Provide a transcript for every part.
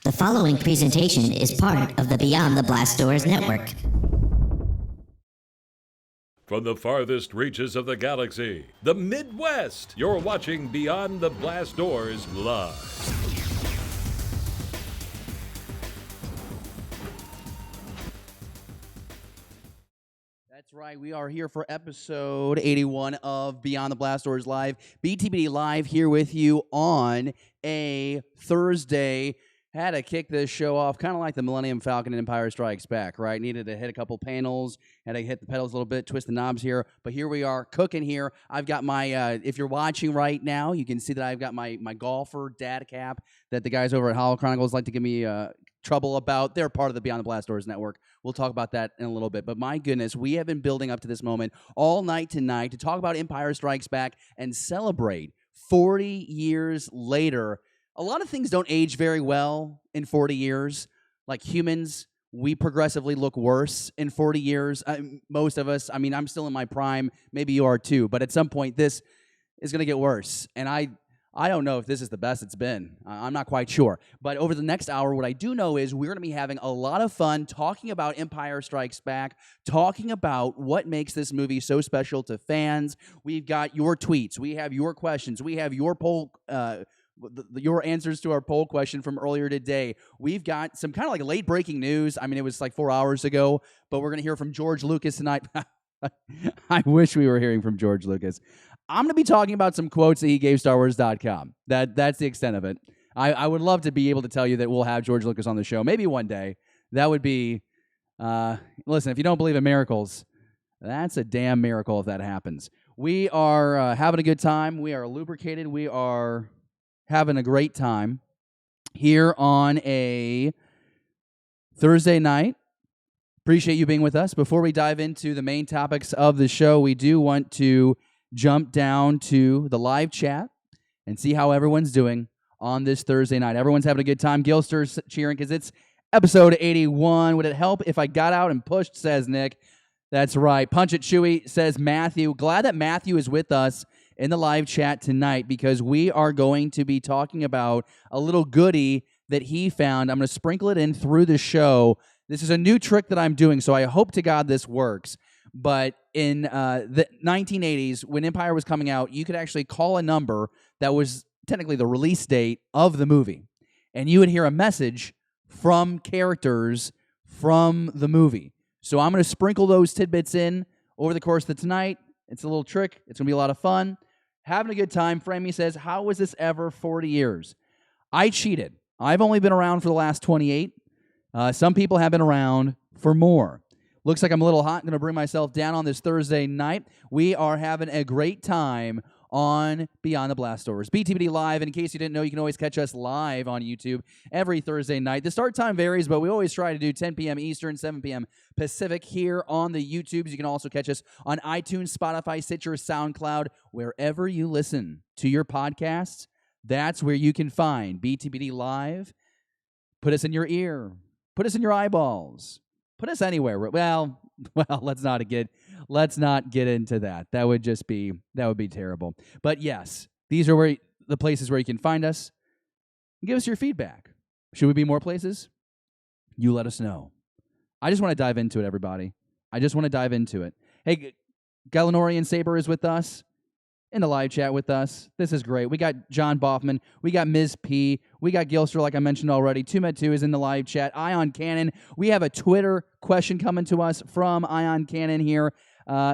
The following presentation is part of the Beyond the Blast Doors Network. From the farthest reaches of the galaxy, the Midwest, you're watching Beyond the Blast Doors live. That's right. We are here for episode 81 of Beyond the Blast Doors Live. BTBD Live here with you on a Thursday. Had to kick this show off kind of like the Millennium Falcon and Empire Strikes Back, right? Needed to hit a couple panels, had to hit the pedals a little bit, twist the knobs here. But here we are, cooking here. I've got my, if you're watching right now, you can see that I've got my golfer dad cap that the guys over at Hollow Chronicles like to give me trouble about. They're part of the Beyond the Blast Doors Network. We'll talk about that in a little bit. But my goodness, we have been building up to this moment all night tonight to talk about Empire Strikes Back and celebrate 40 years later. A lot of things don't age very well in 40 years. Like humans, we progressively look worse in 40 years. Most of us, I mean, I'm still in my prime. Maybe you are too. But at some point, this is going to get worse. And I don't know if this is the best it's been. I'm not quite sure. But over the next hour, what I do know is we're going to be having a lot of fun talking about Empire Strikes Back, talking about what makes this movie so special to fans. We've got your tweets. We have your questions. We have your poll your answers to our poll question from earlier today. We've got some kind of like late breaking news. I mean, it was like 4 hours ago, but we're going to hear from George Lucas tonight. I wish we were hearing from George Lucas. I'm going to be talking about some quotes that he gave StarWars.com. That's the extent of it. I would love to be able to tell you that we'll have George Lucas on the show. Maybe one day. That would be, listen, if you don't believe in miracles, that's a damn miracle if that happens. We are having a good time. We are lubricated. We are having a great time here on a Thursday night. Appreciate you being with us. Before we dive into the main topics of the show, we do want to jump down to the live chat and see how everyone's doing on this Thursday night. Everyone's having a good time. Gilster's cheering because it's episode 81. Would it help if I got out and pushed, says Nick. That's right. Punch It Chewy, says Matthew. Glad that Matthew is with us in the live chat tonight because we are going to be talking about a little goodie that he found. I'm going to sprinkle it in through the show. This is a new trick that I'm doing, so I hope to God this works. But in the 1980s, when Empire was coming out, you could actually call a number that was technically the release date of the movie. And you would hear a message from characters from the movie. So I'm going to sprinkle those tidbits in over the course of tonight. It's a little trick. It's going to be a lot of fun. Having a good time. Framey says, how was this ever 40 years? I cheated. I've only been around for the last 28. Some people have been around for more. Looks like I'm a little hot. I'm going to bring myself down on this Thursday night. We are having a great time on Beyond the Blast Doors. BTBD Live, and in case you didn't know, you can always catch us live on YouTube every Thursday night. The start time varies, but we always try to do 10 p.m. Eastern, 7 p.m. Pacific here on the YouTubes. You can also catch us on iTunes, Spotify, Stitcher, SoundCloud, wherever you listen to your podcasts. That's where you can find BTBD Live. Put us in your ear. Put us in your eyeballs. Put us anywhere. Well, let's not get into that. That would be terrible. But yes, these are the places where you can find us. Give us your feedback. Should we be more places? You let us know. I just want to dive into it, everybody. I just want to dive into it. Hey, Galanorian Saber is with us in the live chat with us. This is great. We got John Boffman. We got Ms. P. We got Gilster, like I mentioned already. 2med2 is in the live chat. Ion Cannon. We have a Twitter question coming to us from Ion Cannon here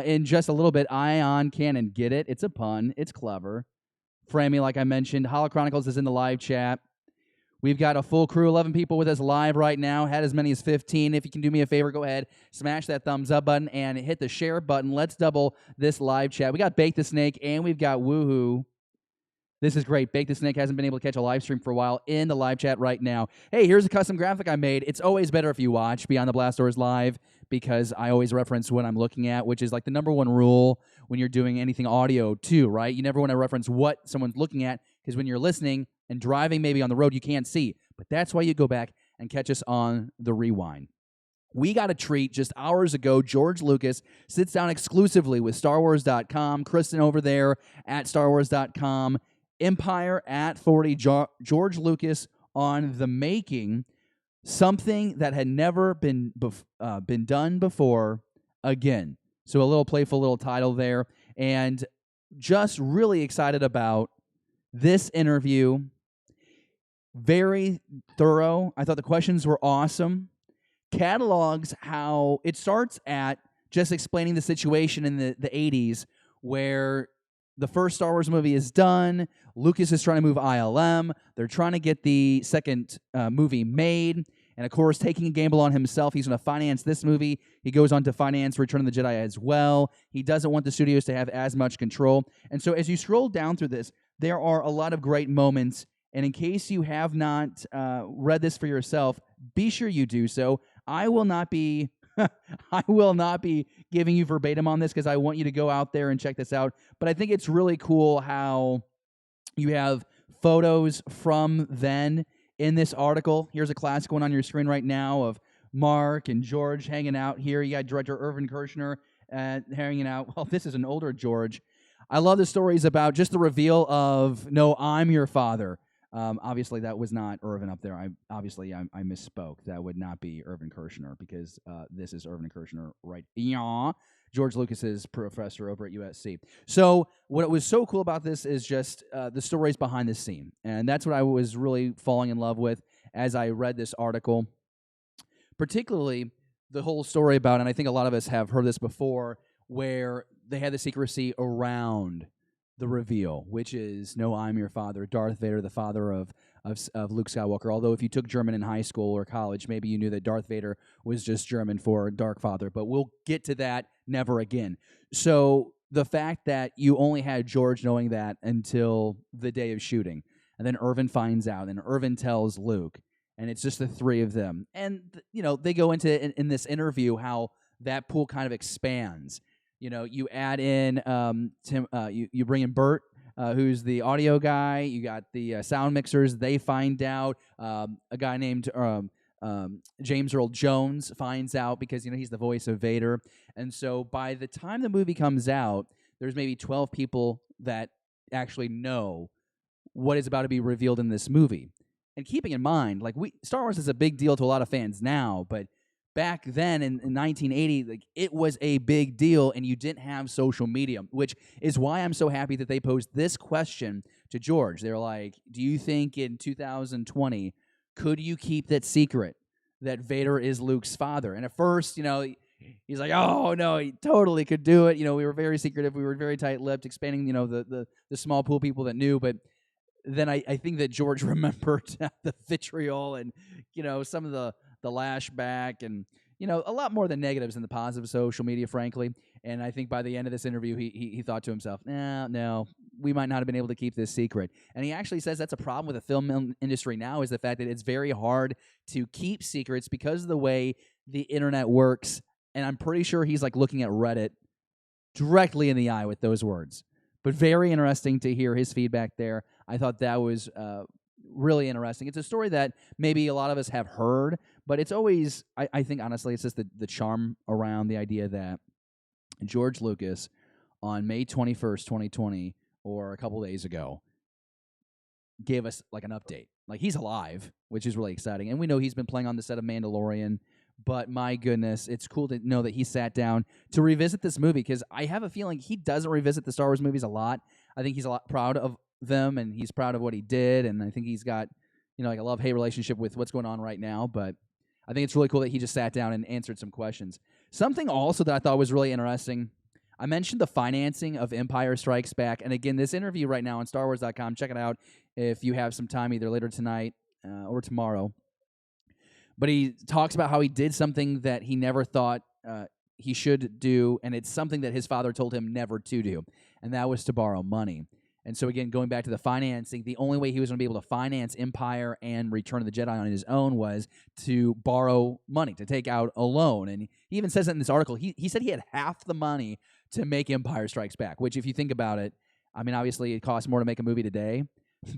in just a little bit. Ion Cannon. Get it? It's a pun. It's clever. Framey, like I mentioned. Hollow Chronicles is in the live chat. We've got a full crew, 11 people with us live right now. Had as many as 15. If you can do me a favor, go ahead, smash that thumbs up button and hit the share button. Let's double this live chat. We got Bake the Snake and we've got Woohoo. This is great. Bake the Snake hasn't been able to catch a live stream for a while in the live chat right now. Hey, here's a custom graphic I made. It's always better if you watch Beyond the Blast Doors live because I always reference what I'm looking at, which is like the number one rule when you're doing anything audio too, right? You never want to reference what someone's looking at because when you're listening and driving maybe on the road, you can't see. But that's why you go back and catch us on the rewind. We got a treat just hours ago. George Lucas sits down exclusively with StarWars.com. Kristen over there at StarWars.com. Empire at 40. George Lucas on the making something that had never been done before again. So a little playful little title there, and just really excited about this interview. Very thorough. I thought the questions were awesome. Catalogs how it starts at just explaining the situation in the 80s where the first Star Wars movie is done. Lucas is trying to move ILM. They're trying to get the second movie made. And, of course, taking a gamble on himself. He's going to finance this movie. He goes on to finance Return of the Jedi as well. He doesn't want the studios to have as much control. And so as you scroll down through this, there are a lot of great moments. And in case you have not read this for yourself, be sure you do so. I will not be giving you verbatim on this because I want you to go out there and check this out. But I think it's really cool how you have photos from then in this article. Here's a classic one on your screen right now of Mark and George hanging out here. You got director Irvin Kershner hanging out. Well, this is an older George. I love the stories about just the reveal of, no, I'm your father. Obviously, that was not Irvin up there. I misspoke. That would not be Irvin Kershner because this is Irvin Kershner, right? Yeah, George Lucas's professor over at USC. So what was so cool about this is just the stories behind the scene, and that's what I was really falling in love with as I read this article, particularly the whole story about, and I think a lot of us have heard this before, where they had the secrecy around the reveal, which is, no, I'm your father, Darth Vader, the father of Luke Skywalker. Although if you took German in high school or college, maybe you knew that Darth Vader was just German for Dark Father, but we'll get to that never again. So the fact that you only had George knowing that until the day of shooting, and then Irvin finds out, and Irvin tells Luke, and it's just the three of them. And, they go into in this interview how that pool kind of expands. You add in Tim. You bring in Bert, who's the audio guy. You got the sound mixers. They find out. A guy named James Earl Jones finds out because he's the voice of Vader. And so by the time the movie comes out, there's maybe 12 people that actually know what is about to be revealed in this movie. And keeping in mind, Star Wars is a big deal to a lot of fans now, but back then in 1980, it was a big deal, and you didn't have social media, which is why I'm so happy that they posed this question to George. They're like, do you think in 2020, could you keep that secret that Vader is Luke's father? And at first, he's like, oh, no, he totally could do it. We were very secretive. We were very tight-lipped, expanding, the small pool of people that knew. But then I think that George remembered the vitriol and, some of the lashback and, a lot more than negatives than the positives of social media, frankly. And I think by the end of this interview, he thought to himself, no, we might not have been able to keep this secret. And he actually says that's a problem with the film industry now, is the fact that it's very hard to keep secrets because of the way the internet works. And I'm pretty sure he's looking at Reddit directly in the eye with those words. But very interesting to hear his feedback there. I thought that was really interesting. It's a story that maybe a lot of us have heard, but it's always, I think, honestly, it's just the charm around the idea that George Lucas, on May 21st, 2020, or a couple days ago, gave us an update. He's alive, which is really exciting. And we know he's been playing on the set of Mandalorian, but my goodness, it's cool to know that he sat down to revisit this movie, because I have a feeling he doesn't revisit the Star Wars movies a lot. I think he's a lot proud of them, and he's proud of what he did, and I think he's got a love-hate relationship with what's going on right now. But I think it's really cool that he just sat down and answered some questions. Something also that I thought was really interesting, I mentioned the financing of Empire Strikes Back, and again, this interview right now on StarWars.com, check it out if you have some time either later tonight or tomorrow. But he talks about how he did something that he never thought he should do, and it's something that his father told him never to do, and that was to borrow money. And so, again, going back to the financing, the only way he was going to be able to finance Empire and Return of the Jedi on his own was to borrow money, to take out a loan. And he even says that in this article. He said he had half the money to make Empire Strikes Back, which, if you think about it, I mean, obviously it costs more to make a movie today,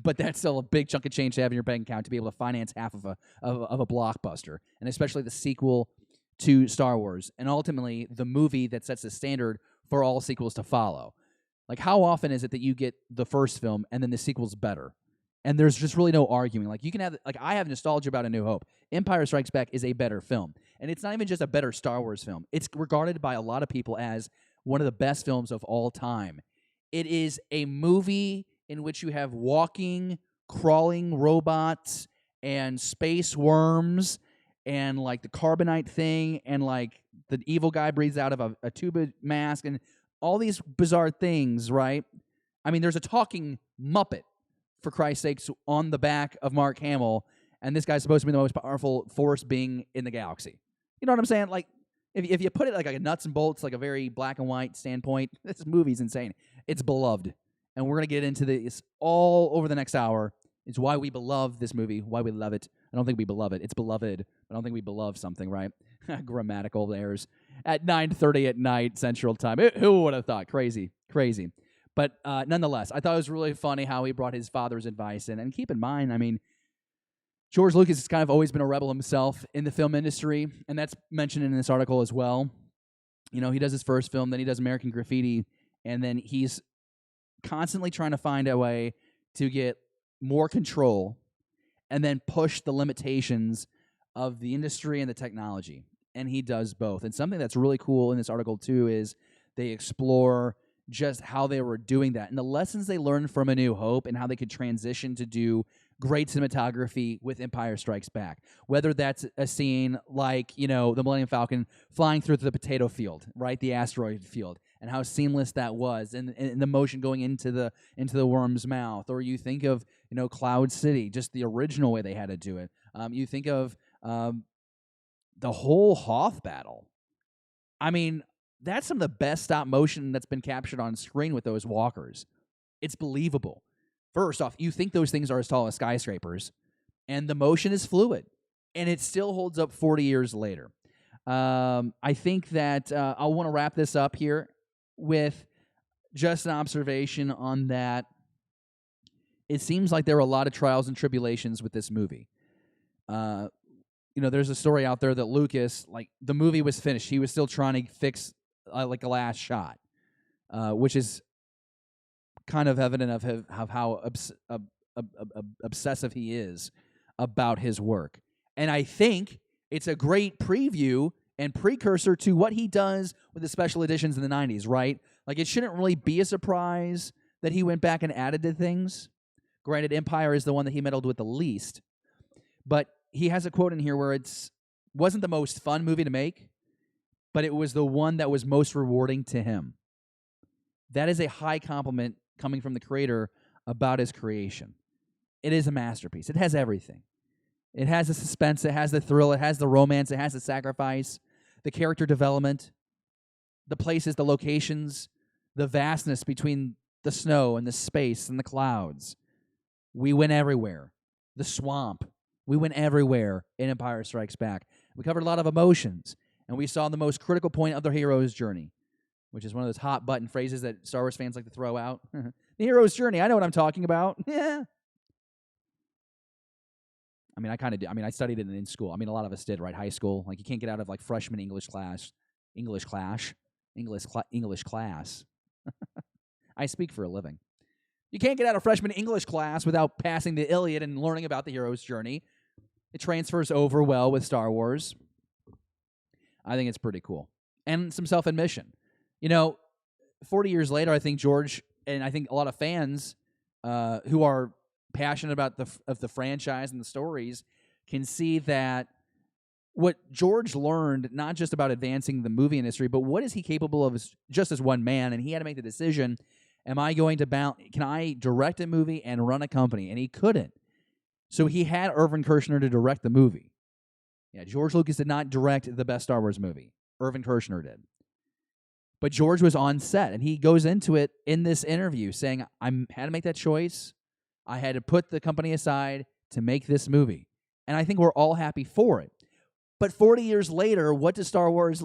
but that's still a big chunk of change to have in your bank account to be able to finance half of a blockbuster, and especially the sequel to Star Wars, and ultimately the movie that sets the standard for all sequels to follow. How often is it that you get the first film and then the sequel's better? And there's just really no arguing. Like, you can have, like, I have nostalgia about A New Hope. Empire Strikes Back is a better film. And it's not even just a better Star Wars film. It's regarded by a lot of people as one of the best films of all time. It is a movie in which you have walking, crawling robots and space worms and, like, the carbonite thing, and, like, the evil guy breathes out of a tuba mask and all these bizarre things, right? I mean, there's a talking Muppet, for Christ's sakes, on the back of Mark Hamill, and this guy's supposed to be the most powerful force being in the galaxy. You know what I'm saying? Like, if you put it like a nuts and bolts, like a very black and white standpoint, this movie's insane. It's beloved, and we're going to get into this all over the next hour. It's why we love this movie, why we love it. I don't think we beloved it. It's beloved. I don't think we beloved something, right? Grammatical errors. At 9:30 at night Central Time. Who would have thought? Crazy. But nonetheless, I thought it was really funny how he brought his father's advice in. And keep in mind, I mean, George Lucas has kind of always been a rebel himself in the film industry, and that's mentioned in this article as well. You know, he does his first film, then he does American Graffiti, and then he's constantly trying to find a way to get more control and then push the limitations of the industry and the technology. And he does both. And something that's really cool in this article, too, is they explore just how they were doing that and the lessons they learned from A New Hope and how they could transition to do great cinematography with Empire Strikes Back. Whether that's a scene like, you know, the Millennium Falcon flying through the potato field, right, the asteroid field, and how seamless that was, and the motion going into the worm's mouth. Or you think of, you know, Cloud City, just the original way they had to do it. You think of the whole Hoth battle. I mean, that's some of the best stop motion that's been captured on screen with those walkers. It's believable. First off, you think those things are as tall as skyscrapers, and the motion is fluid, and it still holds up 40 years later. I think that I want to wrap this up here with just an observation on that. It seems like there were a lot of trials and tribulations with this movie. You know, there's a story out there that Lucas, like, the movie was finished. He was still trying to fix, like, a last shot, which is kind of evident of how obsessive he is about his work. And I think it's a great preview and precursor to what he does with the special editions in the 90s, right? Like, it shouldn't really be a surprise that he went back and added to things. Granted, Empire is the one that he meddled with the least. But he has a quote in here where it wasn't the most fun movie to make, but it was the one that was most rewarding to him. That is a high compliment coming from the creator about his creation. It is a masterpiece. It has everything. It has the suspense, it has the thrill, it has the romance, it has the sacrifice, the character development, the places, the locations, the vastness between the snow and the space and the clouds. We went everywhere. The swamp. We went everywhere in Empire Strikes Back. We covered a lot of emotions, and we saw the most critical point of the hero's journey, which is one of those hot button phrases that Star Wars fans like to throw out. The hero's journey, I know what I'm talking about. Yeah. I mean, I kind of do. I mean, I studied it in school. I mean, a lot of us did, right? High school. Like, you can't get out of, like, freshman English class. I speak for a living. You can't get out of freshman English class without passing the Iliad and learning about the hero's journey. It transfers over well with Star Wars. I think it's pretty cool. And some self-admission. You know, 40 years later, I think George, and I think a lot of fans who are passionate about the franchise and the stories, can see that what George learned, not just about advancing the movie industry, but what is he capable of just as one man, and he had to make the decision, am I going to can I direct a movie and run a company? And he couldn't. So he had Irvin Kershner to direct the movie. Yeah, George Lucas did not direct the best Star Wars movie. Irvin Kershner did. But George was on set, and he goes into it in this interview saying, I had to make that choice. I had to put the company aside to make this movie. And I think we're all happy for it. But 40 years later, what does Star Wars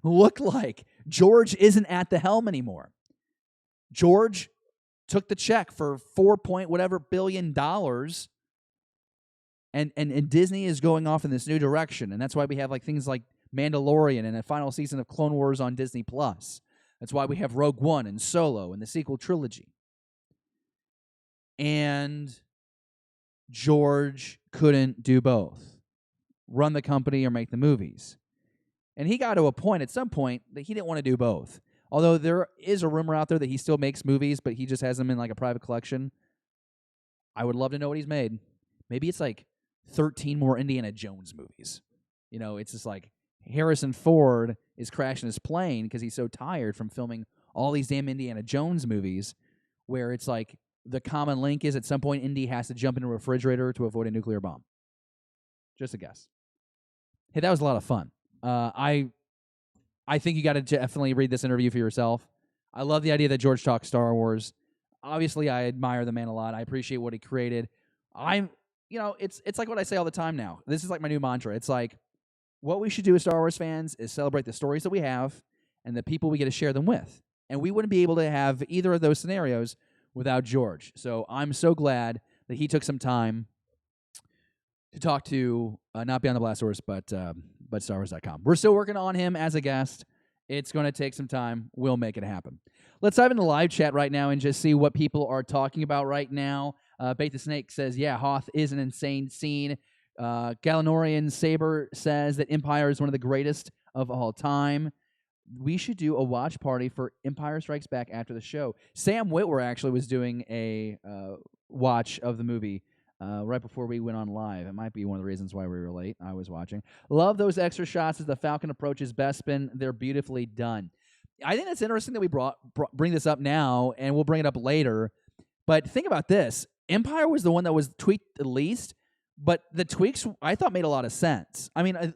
look like? George isn't at the helm anymore. George took the check for $4 billion, and Disney is going off in this new direction. And that's why we have, like, things like Mandalorian and a final season of Clone Wars on Disney+. That's why we have Rogue One and Solo and the sequel trilogy. And George couldn't do both, run the company or make the movies. And he got to a point at some point that he didn't want to do both. Although there is a rumor out there that he still makes movies, but he just has them in like a private collection. I would love to know what he's made. Maybe it's like 13 more Indiana Jones movies. You know, it's just like Harrison Ford is crashing his plane because he's so tired from filming all these damn Indiana Jones movies, where it's like the common link is at some point Indy has to jump into a refrigerator to avoid a nuclear bomb. Just a guess. Hey, that was a lot of fun. I think you got to definitely read this interview for yourself. I love the idea that George talks Star Wars. Obviously, I admire the man a lot. I appreciate what he created. It's like what I say all the time now. This is like my new mantra. It's like, what we should do as Star Wars fans is celebrate the stories that we have and the people we get to share them with. And we wouldn't be able to have either of those scenarios without George. So I'm so glad that he took some time to talk to, not Beyond the Blast Doors, but StarWars.com. We're still working on him as a guest. It's going to take some time. We'll make it happen. Let's dive into the live chat right now and just see what people are talking about right now. Bait the Snake says, yeah, Hoth is an insane scene. Galanorian Saber says that Empire is one of the greatest of all time. We should do a watch party for Empire Strikes Back after the show. Sam Witwer actually was doing a watch of the movie right before we went on live. It might be one of the reasons why we were late. I was watching. Love those extra shots as the Falcon approaches Bespin. They're beautifully done. I think it's interesting that we bring this up now, and we'll bring it up later. But think about this. Empire was the one that was tweaked the least, but the tweaks I thought made a lot of sense. I mean,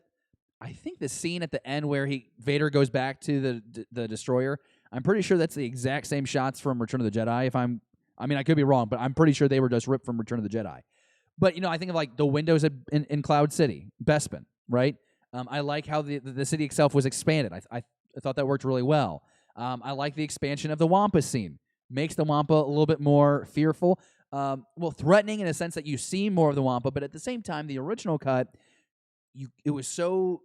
I think the scene at the end where Vader goes back to the destroyer, I'm pretty sure that's the exact same shots from Return of the Jedi. I could be wrong, but I'm pretty sure they were just ripped from Return of the Jedi. But, I think of like the windows in Cloud City, Bespin, right? I like how the city itself was expanded. I thought that worked really well. I like the expansion of the Wampa scene. Makes the Wampa a little bit more fearful. Threatening in a sense that you see more of the Wampa, but at the same time, the original cut, it was so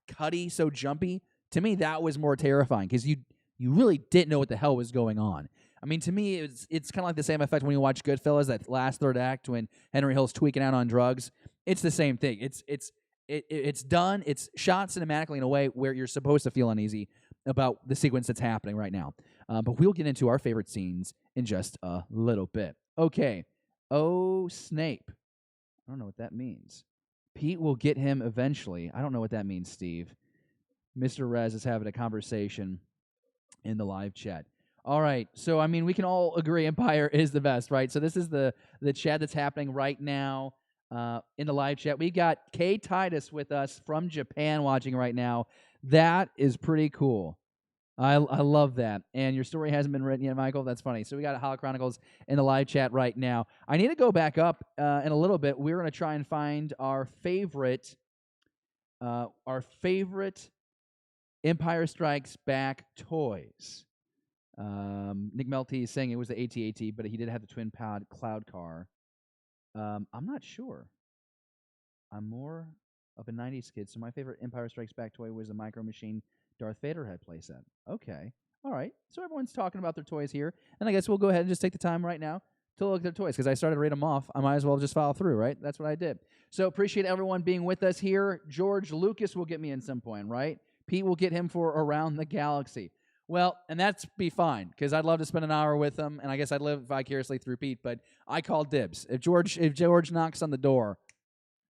cutty, so jumpy. To me, that was more terrifying because you really didn't know what the hell was going on. I mean, to me, it's kind of like the same effect when you watch Goodfellas, that last third act when Henry Hill's tweaking out on drugs. It's the same thing. It's done. It's shot cinematically in a way where you're supposed to feel uneasy about the sequence that's happening right now. But we'll get into our favorite scenes in just a little bit. Okay. Oh, Snape. I don't know what that means. Pete will get him eventually. I don't know what that means, Steve. Mr. Rez is having a conversation in the live chat. All right. So, I mean, we can all agree Empire is the best, right? So this is the chat that's happening right now in the live chat. We got Kay Titus with us from Japan watching right now. That is pretty cool. I love that. And your story hasn't been written yet, Michael. That's funny. So we got Hollow Chronicles in the live chat right now. I need to go back up in a little bit. We're going to try and find our favorite Empire Strikes Back toys. Nick Melty is saying it was the AT-AT, but he did have the twin pod cloud car. I'm not sure. I'm more of a 90s kid, so my favorite Empire Strikes Back toy was a Micro Machine Darth Vader head playset. Okay. All right. So everyone's talking about their toys here, and I guess we'll go ahead and just take the time right now to look at their toys, because I started to read them off. I might as well just follow through, right? That's what I did. So appreciate everyone being with us here. George Lucas will get me in some point, right? Pete will get him for Around the Galaxy. Well, and that's be fine, because I'd love to spend an hour with him, and I guess I'd live vicariously through Pete, but I call dibs. If George knocks on the door,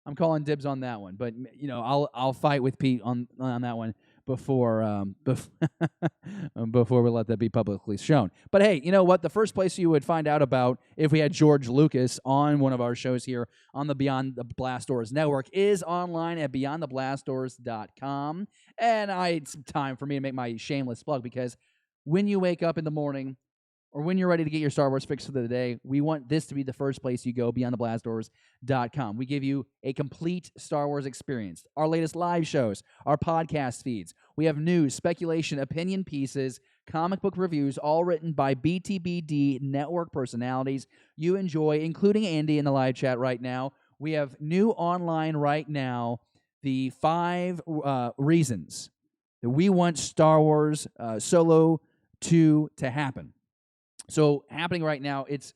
I'm calling dibs on that one. But, I'll fight with Pete on that one before we let that be publicly shown. But hey, you know what? The first place you would find out about if we had George Lucas on one of our shows here on the Beyond the Blast Doors Network is online at beyondtheblastdoors.com. And it's time for me to make my shameless plug, because when you wake up in the morning or when you're ready to get your Star Wars fix for the day, we want this to be the first place you go, beyondtheblastdoors.com. We give you a complete Star Wars experience. Our latest live shows, our podcast feeds. We have news, speculation, opinion pieces, comic book reviews, all written by BTBD Network personalities you enjoy, including Andy in the live chat right now. We have new online right now, the 5 reasons that we want Star Wars Solo 2 to happen. So happening right now, it's,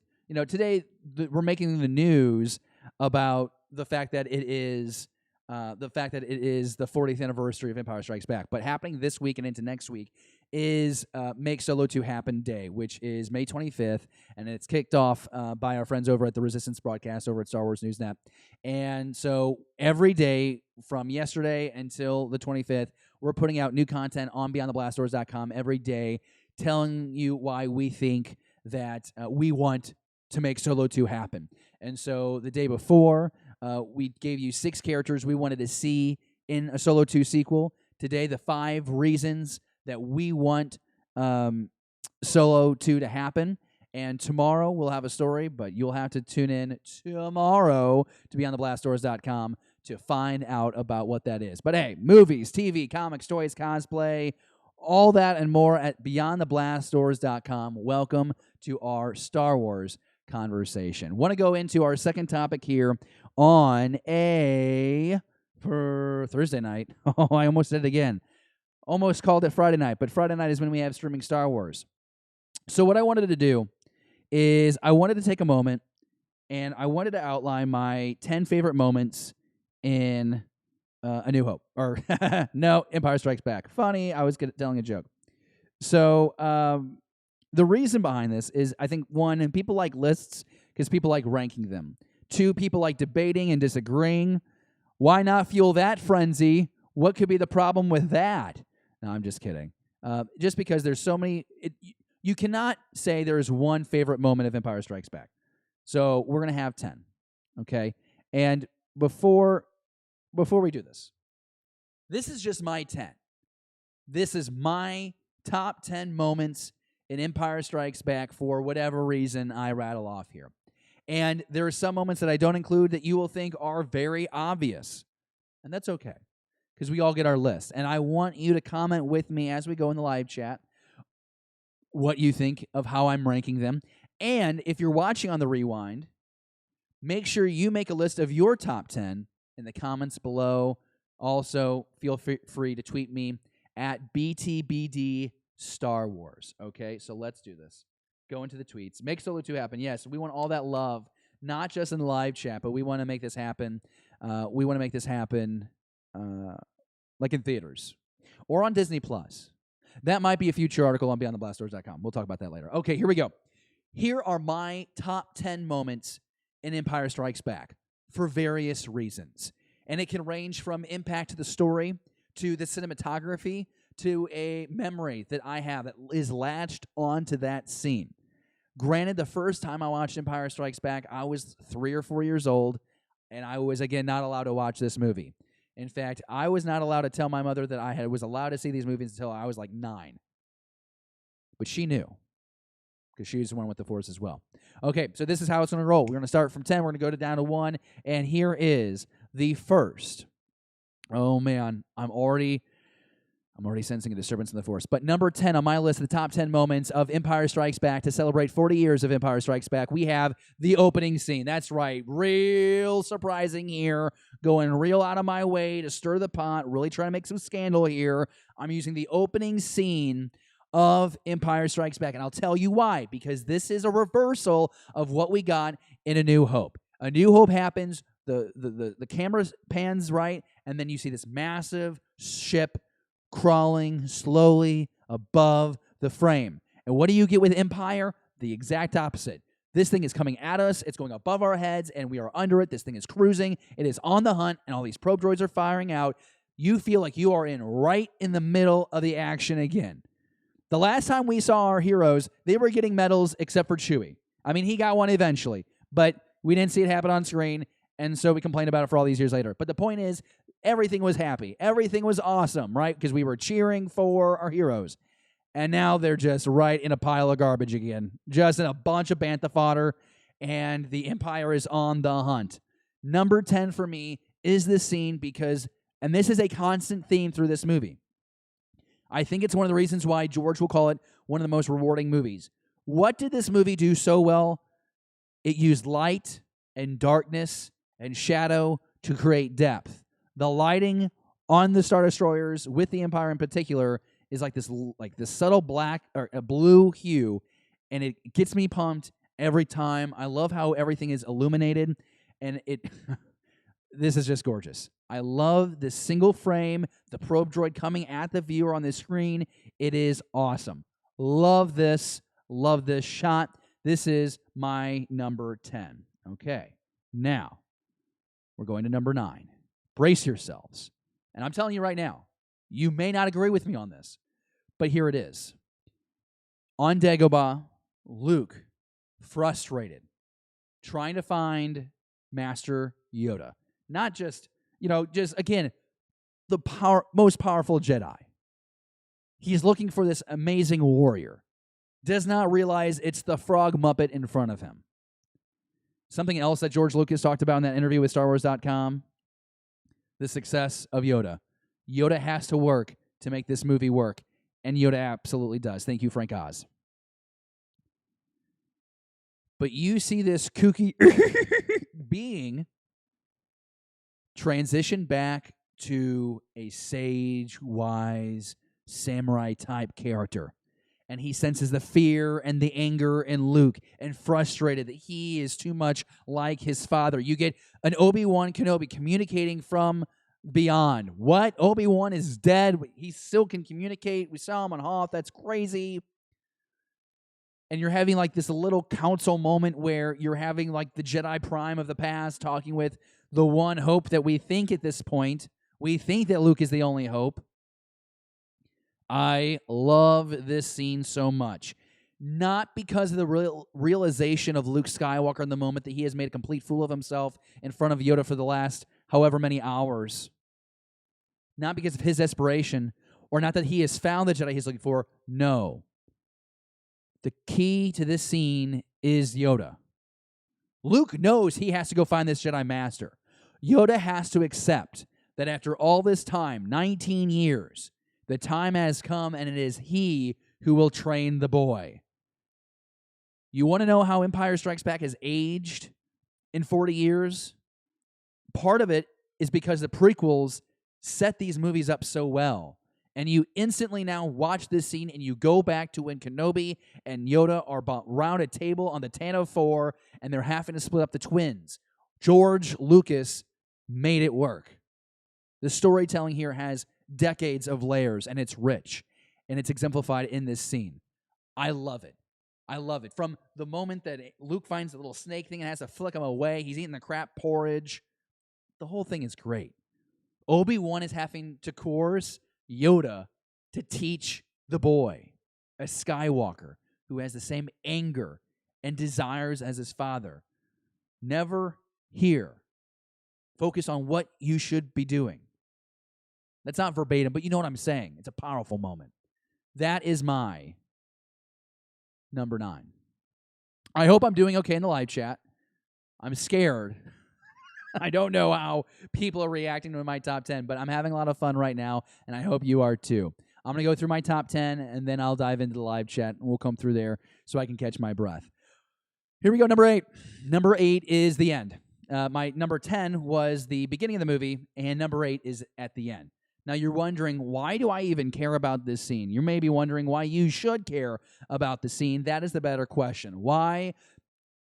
today we're making the news about the fact that it is the 40th anniversary of Empire Strikes Back. But happening this week and into next week is Make Solo 2 Happen Day, which is May 25th, and it's kicked off by our friends over at the Resistance broadcast over at Star Wars Newsnet. And so every day from yesterday until the 25th, we're putting out new content on BeyondTheBlastDoors.com every day, telling you why we think that we want to make Solo 2 happen. And so the day before, we gave you 6 characters we wanted to see in a Solo 2 sequel. Today, the 5 reasons that we want Solo 2 to happen. And tomorrow, we'll have a story, but you'll have to tune in tomorrow to BeyondTheBlastDoors.com to find out about what that is. But hey, movies, TV, comics, toys, cosplay, all that and more at BeyondTheBlastDoors.com. Welcome to our Star Wars conversation. Want to go into our second topic here on for Thursday night. Oh, I almost did it again. Almost called it Friday night, but Friday night is when we have streaming Star Wars. So what I wanted to do is I wanted to take a moment and I wanted to outline my 10 favorite moments in A New Hope. Or, no, Empire Strikes Back. Funny, I was telling a joke. So the reason behind this is, I think, 1, and people like lists because people like ranking them. 2, people like debating and disagreeing. Why not fuel that frenzy? What could be the problem with that? No, I'm just kidding. Just because there's so many, you cannot say there's one favorite moment of Empire Strikes Back. So we're going to have 10, okay? And before we do this, this is just my 10. This is my top 10 moments in Empire Strikes Back for whatever reason I rattle off here. And there are some moments that I don't include that you will think are very obvious. And that's okay, because we all get our list. And I want you to comment with me as we go in the live chat what you think of how I'm ranking them. And if you're watching on the rewind, make sure you make a list of your top 10 in the comments below. Also, feel free to tweet me at BTBD Star Wars. Okay, so let's do this. Go into the tweets. Make Solo 2 happen. Yes, we want all that love, not just in the live chat, but we want to make this happen. We want to make this happen like in theaters or on Disney+. That might be a future article on BeyondTheBlastDoors.com. We'll talk about that later. Okay, here we go. Here are my top 10 moments in Empire Strikes Back for various reasons. And it can range from impact to the story, to the cinematography, to a memory that I have that is latched onto that scene. Granted, the first time I watched Empire Strikes Back, I was 3 or 4 years old, and I was, again, not allowed to watch this movie. In fact, I was not allowed to tell my mother that I was allowed to see these movies until I was like 9. But she knew, because she was the one with the Force as well. Okay, so this is how it's going to roll. We're going to start from 10. We're going to go down to 1. And here is the first. Oh, man, I'm already sensing a disturbance in the Force. But number 10 on my list of the top 10 moments of Empire Strikes Back to celebrate 40 years of Empire Strikes Back, we have the opening scene. That's right, real surprising here. Going real out of my way to stir the pot, really trying to make some scandal here. I'm using the opening scene of Empire Strikes Back, and I'll tell you why, because this is a reversal of what we got in A New Hope. A New Hope happens, the camera pans right, and then you see this massive ship crawling slowly above the frame. And what do you get with Empire? The exact opposite. This thing is coming at us, it's going above our heads, and we are under it. This thing is cruising, it is on the hunt, and all these probe droids are firing out. You feel like you are right in the middle of the action again. The last time we saw our heroes, they were getting medals except for Chewie. I mean, he got one eventually, but we didn't see it happen on screen, and so we complained about it for all these years later. But the point is, everything was happy. Everything was awesome, right? Because we were cheering for our heroes. And now they're just right in a pile of garbage again. Just in a bunch of bantha fodder, and the Empire is on the hunt. Number 10 for me is this scene because, and this is a constant theme through this movie, I think it's one of the reasons why George will call it one of the most rewarding movies. What did this movie do so well? It used light and darkness and shadow to create depth. The lighting on the Star Destroyers, with the Empire in particular, is like this subtle black or a blue hue, and it gets me pumped every time. I love how everything is illuminated, and it this is just gorgeous. I love this single frame, the probe droid coming at the viewer on the screen. It is awesome. Love this shot. This is my number 10. Okay, now we're going to number 9. Brace yourselves. And I'm telling you right now, you may not agree with me on this, but here it is. On Dagobah, Luke, frustrated, trying to find Master Yoda. Not just, again, the most powerful Jedi. He's looking for this amazing warrior. Does not realize it's the frog Muppet in front of him. Something else that George Lucas talked about in that interview with StarWars.com, the success of Yoda. Yoda has to work to make this movie work, and Yoda absolutely does. Thank you, Frank Oz. But you see this kooky being transition back to a sage, wise, samurai-type character. And he senses the fear and the anger in Luke and frustrated that he is too much like his father. You get an Obi-Wan Kenobi communicating from beyond. What? Obi-Wan is dead. He still can communicate. We saw him on Hoth. That's crazy. And you're having like this little council moment where you're having like the Jedi Prime of the past talking with the one hope that we think at this point. We think that Luke is the only hope. I love this scene so much. Not because of the realization of Luke Skywalker in the moment that he has made a complete fool of himself in front of Yoda for the last however many hours. Not because of his desperation, or not that he has found the Jedi he's looking for. No. The key to this scene is Yoda. Luke knows he has to go find this Jedi Master. Yoda has to accept that after all this time, 19 years, the time has come and it is he who will train the boy. You want to know how Empire Strikes Back has aged in 40 years? Part of it is because the prequels set these movies up so well. And you instantly now watch this scene and you go back to when Kenobi and Yoda are around a table on the Tantive 4 and they're having to split up the twins. George Lucas made it work. The storytelling here has decades of layers and it's rich. And it's exemplified in this scene. I love it. I love it. From the moment that Luke finds the little snake thing and has to flick him away, he's eating the crap porridge. The whole thing is great. Obi-Wan is having to coerce Yoda to teach the boy, a Skywalker who has the same anger and desires as his father. Never hear. Focus on what you should be doing. That's not verbatim, but you know what I'm saying. It's a powerful moment. That is my number 9. I hope I'm doing okay in the live chat. I'm scared. I don't know how people are reacting to my top 10, but I'm having a lot of fun right now, and I hope you are too. I'm going to go through my top 10, and then I'll dive into the live chat, and we'll come through there so I can catch my breath. Here we go, number 8. Number 8 is the end. My number 10 was the beginning of the movie, and number 8 is at the end. Now, you're wondering, why do I even care about this scene? You may be wondering why you should care about the scene. That is the better question. Why?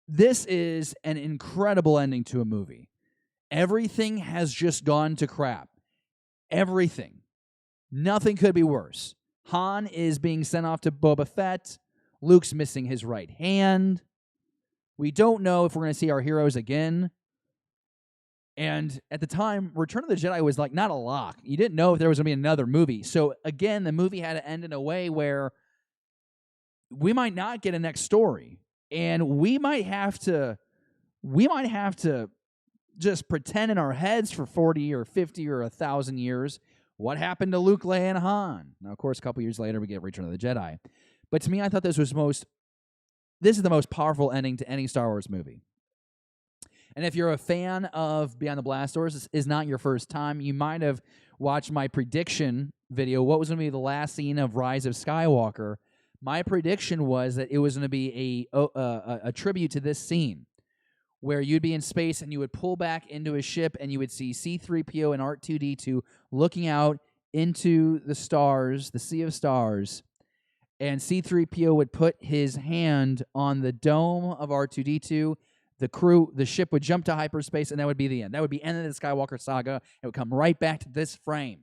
This is an incredible ending to a movie. Everything has just gone to crap. Everything. Nothing could be worse. Han is being sent off to Boba Fett. Luke's missing his right hand. We don't know if we're going to see our heroes again. And at the time, Return of the Jedi was like not a lock. You didn't know if there was going to be another movie. So again, the movie had to end in a way where we might not get a next story. And we might have to just pretend in our heads for 40 or 50 or 1,000 years what happened to Luke, Leia, and Han. Now, of course, a couple years later, we get Return of the Jedi. But to me, I thought this is the most powerful ending to any Star Wars movie. And if you're a fan of Beyond the Blast Doors, this is not your first time. You might have watched my prediction video, what was going to be the last scene of Rise of Skywalker. My prediction was that it was going to be a tribute to this scene, where you'd be in space and you would pull back into a ship and you would see C-3PO and R2-D2 looking out into the stars, the sea of stars, and C-3PO would put his hand on the dome of R2-D2. the ship would jump to hyperspace, and that would be the end. That would be end of the Skywalker saga. It would come right back to this frame.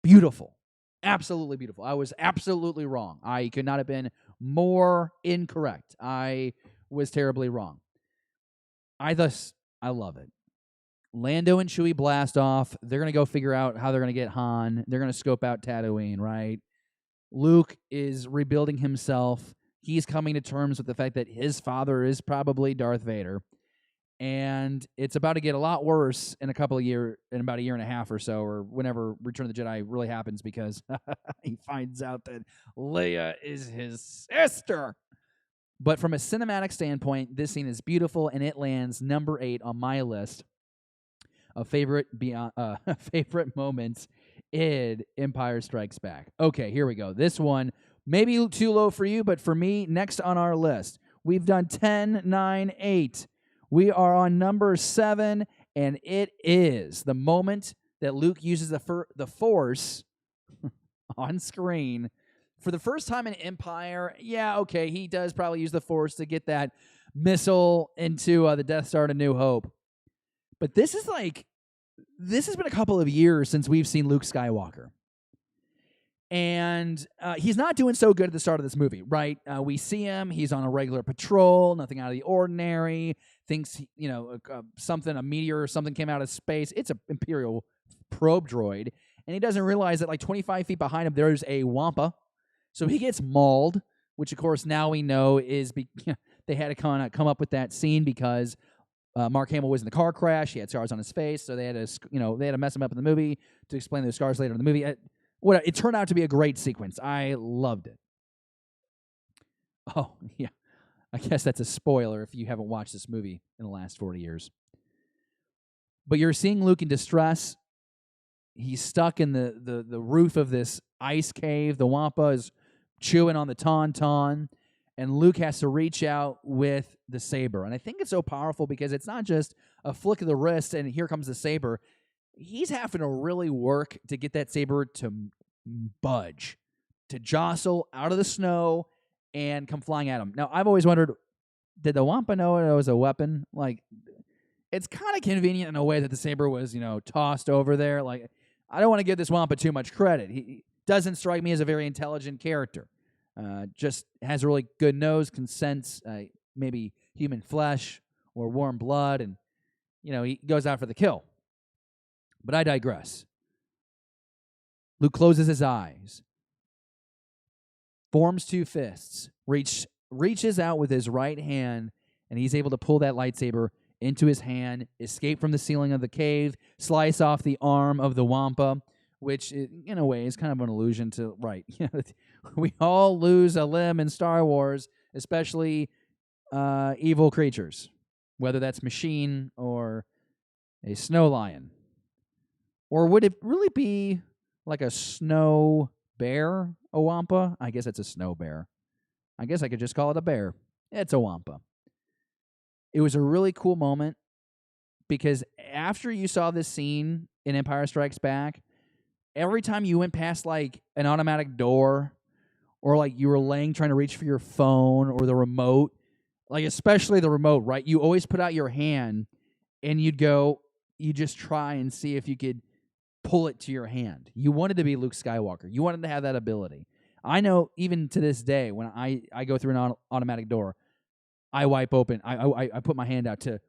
Beautiful. Absolutely beautiful. I was absolutely wrong. I could not have been more incorrect. I was terribly wrong. I love it. Lando and Chewie blast off. They're going to go figure out how they're going to get Han. They're going to scope out Tatooine, right? Luke is rebuilding himself. He's coming to terms with the fact that his father is probably Darth Vader. And it's about to get a lot worse in about a year and a half or so, or whenever Return of the Jedi really happens, because he finds out that Leia is his sister. But from a cinematic standpoint, this scene is beautiful, and it lands number 8 on my list of favorite moments in Empire Strikes Back. Okay, here we go. This one may be too low for you, but for me, next on our list, we've done 10, 9, 8. We are on number 7, and it is the moment that Luke uses the Force on screen for the first time in Empire. Yeah, okay, he does probably use the Force to get that missile into the Death Star to New Hope. But this has been a couple of years since we've seen Luke Skywalker. And he's not doing so good at the start of this movie, right? We see him. He's on a regular patrol, nothing out of the ordinary. Thinks, a meteor or something came out of space. It's an Imperial probe droid. And he doesn't realize that 25 feet behind him, there's a Wampa. So he gets mauled, which, of course, now we know is they had to kind of come up with that scene because Mark Hamill was in the car crash. He had scars on his face, so they had to mess him up in the movie to explain those scars later in the movie. It turned out to be a great sequence. I loved it. Oh, yeah. I guess that's a spoiler if you haven't watched this movie in the last 40 years. But you're seeing Luke in distress. He's stuck in the roof of this ice cave. The Wampa is chewing on the tauntaun, and Luke has to reach out with the saber. And I think it's so powerful because it's not just a flick of the wrist and here comes the saber. He's having to really work to get that saber to budge, to jostle out of the snow and come flying at him. Now, I've always wondered, did the Wampa know it was a weapon? It's kind of convenient in a way that the saber was, tossed over there. I don't want to give this Wampa too much credit. He doesn't strike me as a very intelligent character. Just has a really good nose, can sense maybe human flesh or warm blood, and, he goes out for the kill. But I digress. Luke closes his eyes, forms 2 fists, reaches out with his right hand, and he's able to pull that lightsaber into his hand, escape from the ceiling of the cave, slice off the arm of the Wampa, which, in a way, is kind of an allusion to, right, we all lose a limb in Star Wars, especially evil creatures, whether that's machine or a snow lion. Or would it really be like a snow bear, a Wampa? I guess it's a snow bear. I guess I could just call it a bear. It's a Wampa. It was a really cool moment because after you saw this scene in Empire Strikes Back, every time you went past an automatic door or you were trying to reach for your phone or the remote, especially the remote, right? You always put out your hand and you just try and see if you could pull it to your hand. You wanted to be Luke Skywalker. You wanted to have that ability. I know even to this day when I go through an automatic door, I wipe open. I put my hand out to,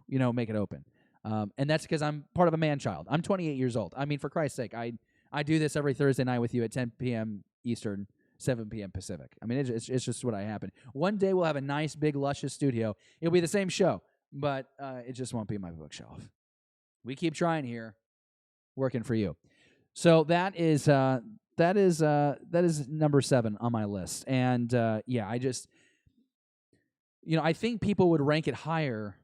make it open. And that's because I'm part of a man-child. I'm 28 years old. I mean, for Christ's sake, I do this every Thursday night with you at 10 p.m. Eastern, 7 p.m. Pacific. I mean, it's just what I happen. One day we'll have a nice, big, luscious studio. It'll be the same show, but it just won't be my bookshelf. We keep trying here, working for you. So that is number 7 on my list. And I just, I think people would rank it higher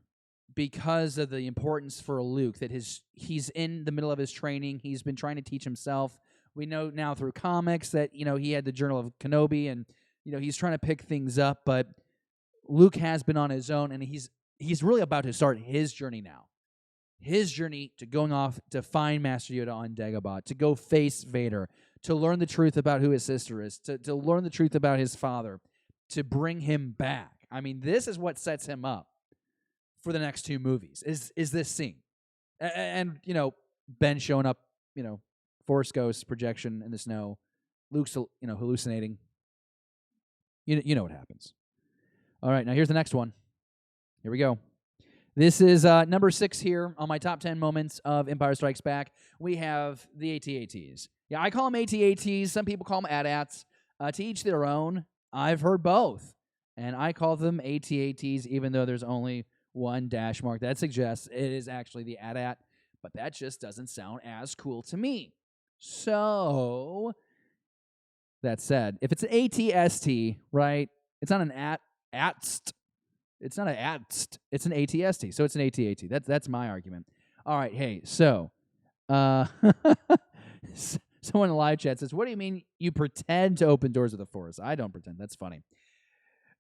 because of the importance for Luke that he's in the middle of his training. He's been trying to teach himself. We know now through comics that, he had the Journal of Kenobi and, he's trying to pick things up, but Luke has been on his own and he's really about to start his journey now. His journey to going off to find Master Yoda on Dagobah, to go face Vader, to learn the truth about who his sister is, to learn the truth about his father, to bring him back. I mean, this is what sets him up for the next two movies is this scene. And Ben showing up, Force Ghost projection in the snow, Luke's hallucinating. You know what happens. All right, now here's the next one. Here we go. This is number 6 here on my top 10 moments of Empire Strikes Back. We have the AT-ATs. Yeah, I call them AT-ATs. Some people call them AT-ATs. To each their own. I've heard both. And I call them AT-ATs, even though there's only one dash mark. That suggests it is actually the AT-AT, but that just doesn't sound as cool to me. So, that said, if it's an AT-ST, right, it's not an AT-ST. It's not an AT-ST. It's an AT-ST, so it's an AT-AT. That's my argument. All right, hey, so, someone in the live chat says, what do you mean you pretend to open doors of the Force? I don't pretend. That's funny.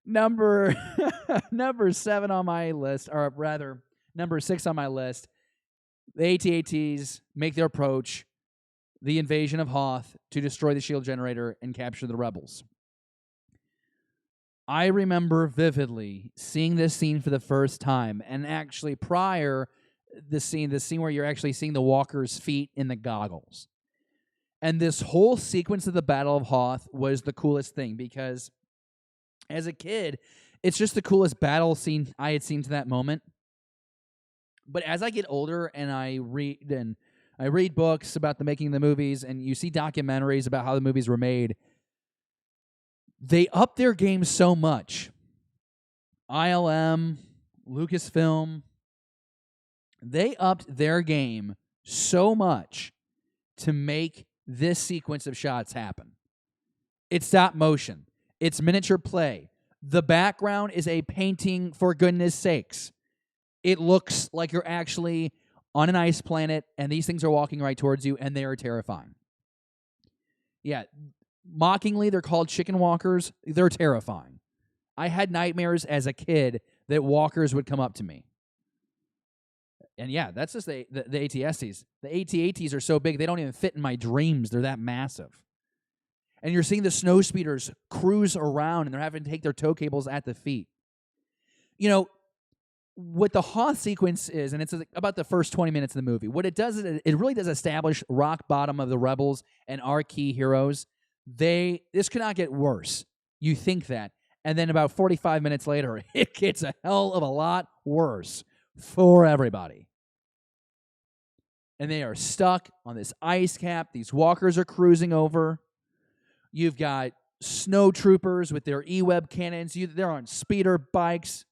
Number 7 on my list, or rather, number 6 on my list, the AT-ATs make their approach, the invasion of Hoth, to destroy the shield generator and capture the rebels. I remember vividly seeing this scene for the first time, and actually prior, the scene where you're actually seeing the walker's feet in the goggles. And this whole sequence of the Battle of Hoth was the coolest thing, because as a kid, it's just the coolest battle scene I had seen to that moment. But as I get older and I read books about the making of the movies, and you see documentaries about how the movies were made, they upped their game so much. ILM, Lucasfilm, they upped their game so much to make this sequence of shots happen. It's stop motion. It's miniature play. The background is a painting, for goodness sakes. It looks like you're actually on an ice planet, and these things are walking right towards you, and they are terrifying. Yeah, mockingly, they're called chicken walkers. They're terrifying. I had nightmares as a kid that walkers would come up to me. And yeah, that's just the AT-STs. The AT-ATs are so big, they don't even fit in my dreams. They're that massive. And you're seeing the snow speeders cruise around, and they're having to take their tow cables at the feet. What the Hoth sequence is, and it's about the first 20 minutes of the movie, what it does is it really does establish rock bottom of the rebels and our key heroes. This could not get worse. You think that. And then about 45 minutes later, it gets a hell of a lot worse for everybody. And they are stuck on this ice cap. These walkers are cruising over. You've got snow troopers with their E-Web cannons. They're on speeder bikes.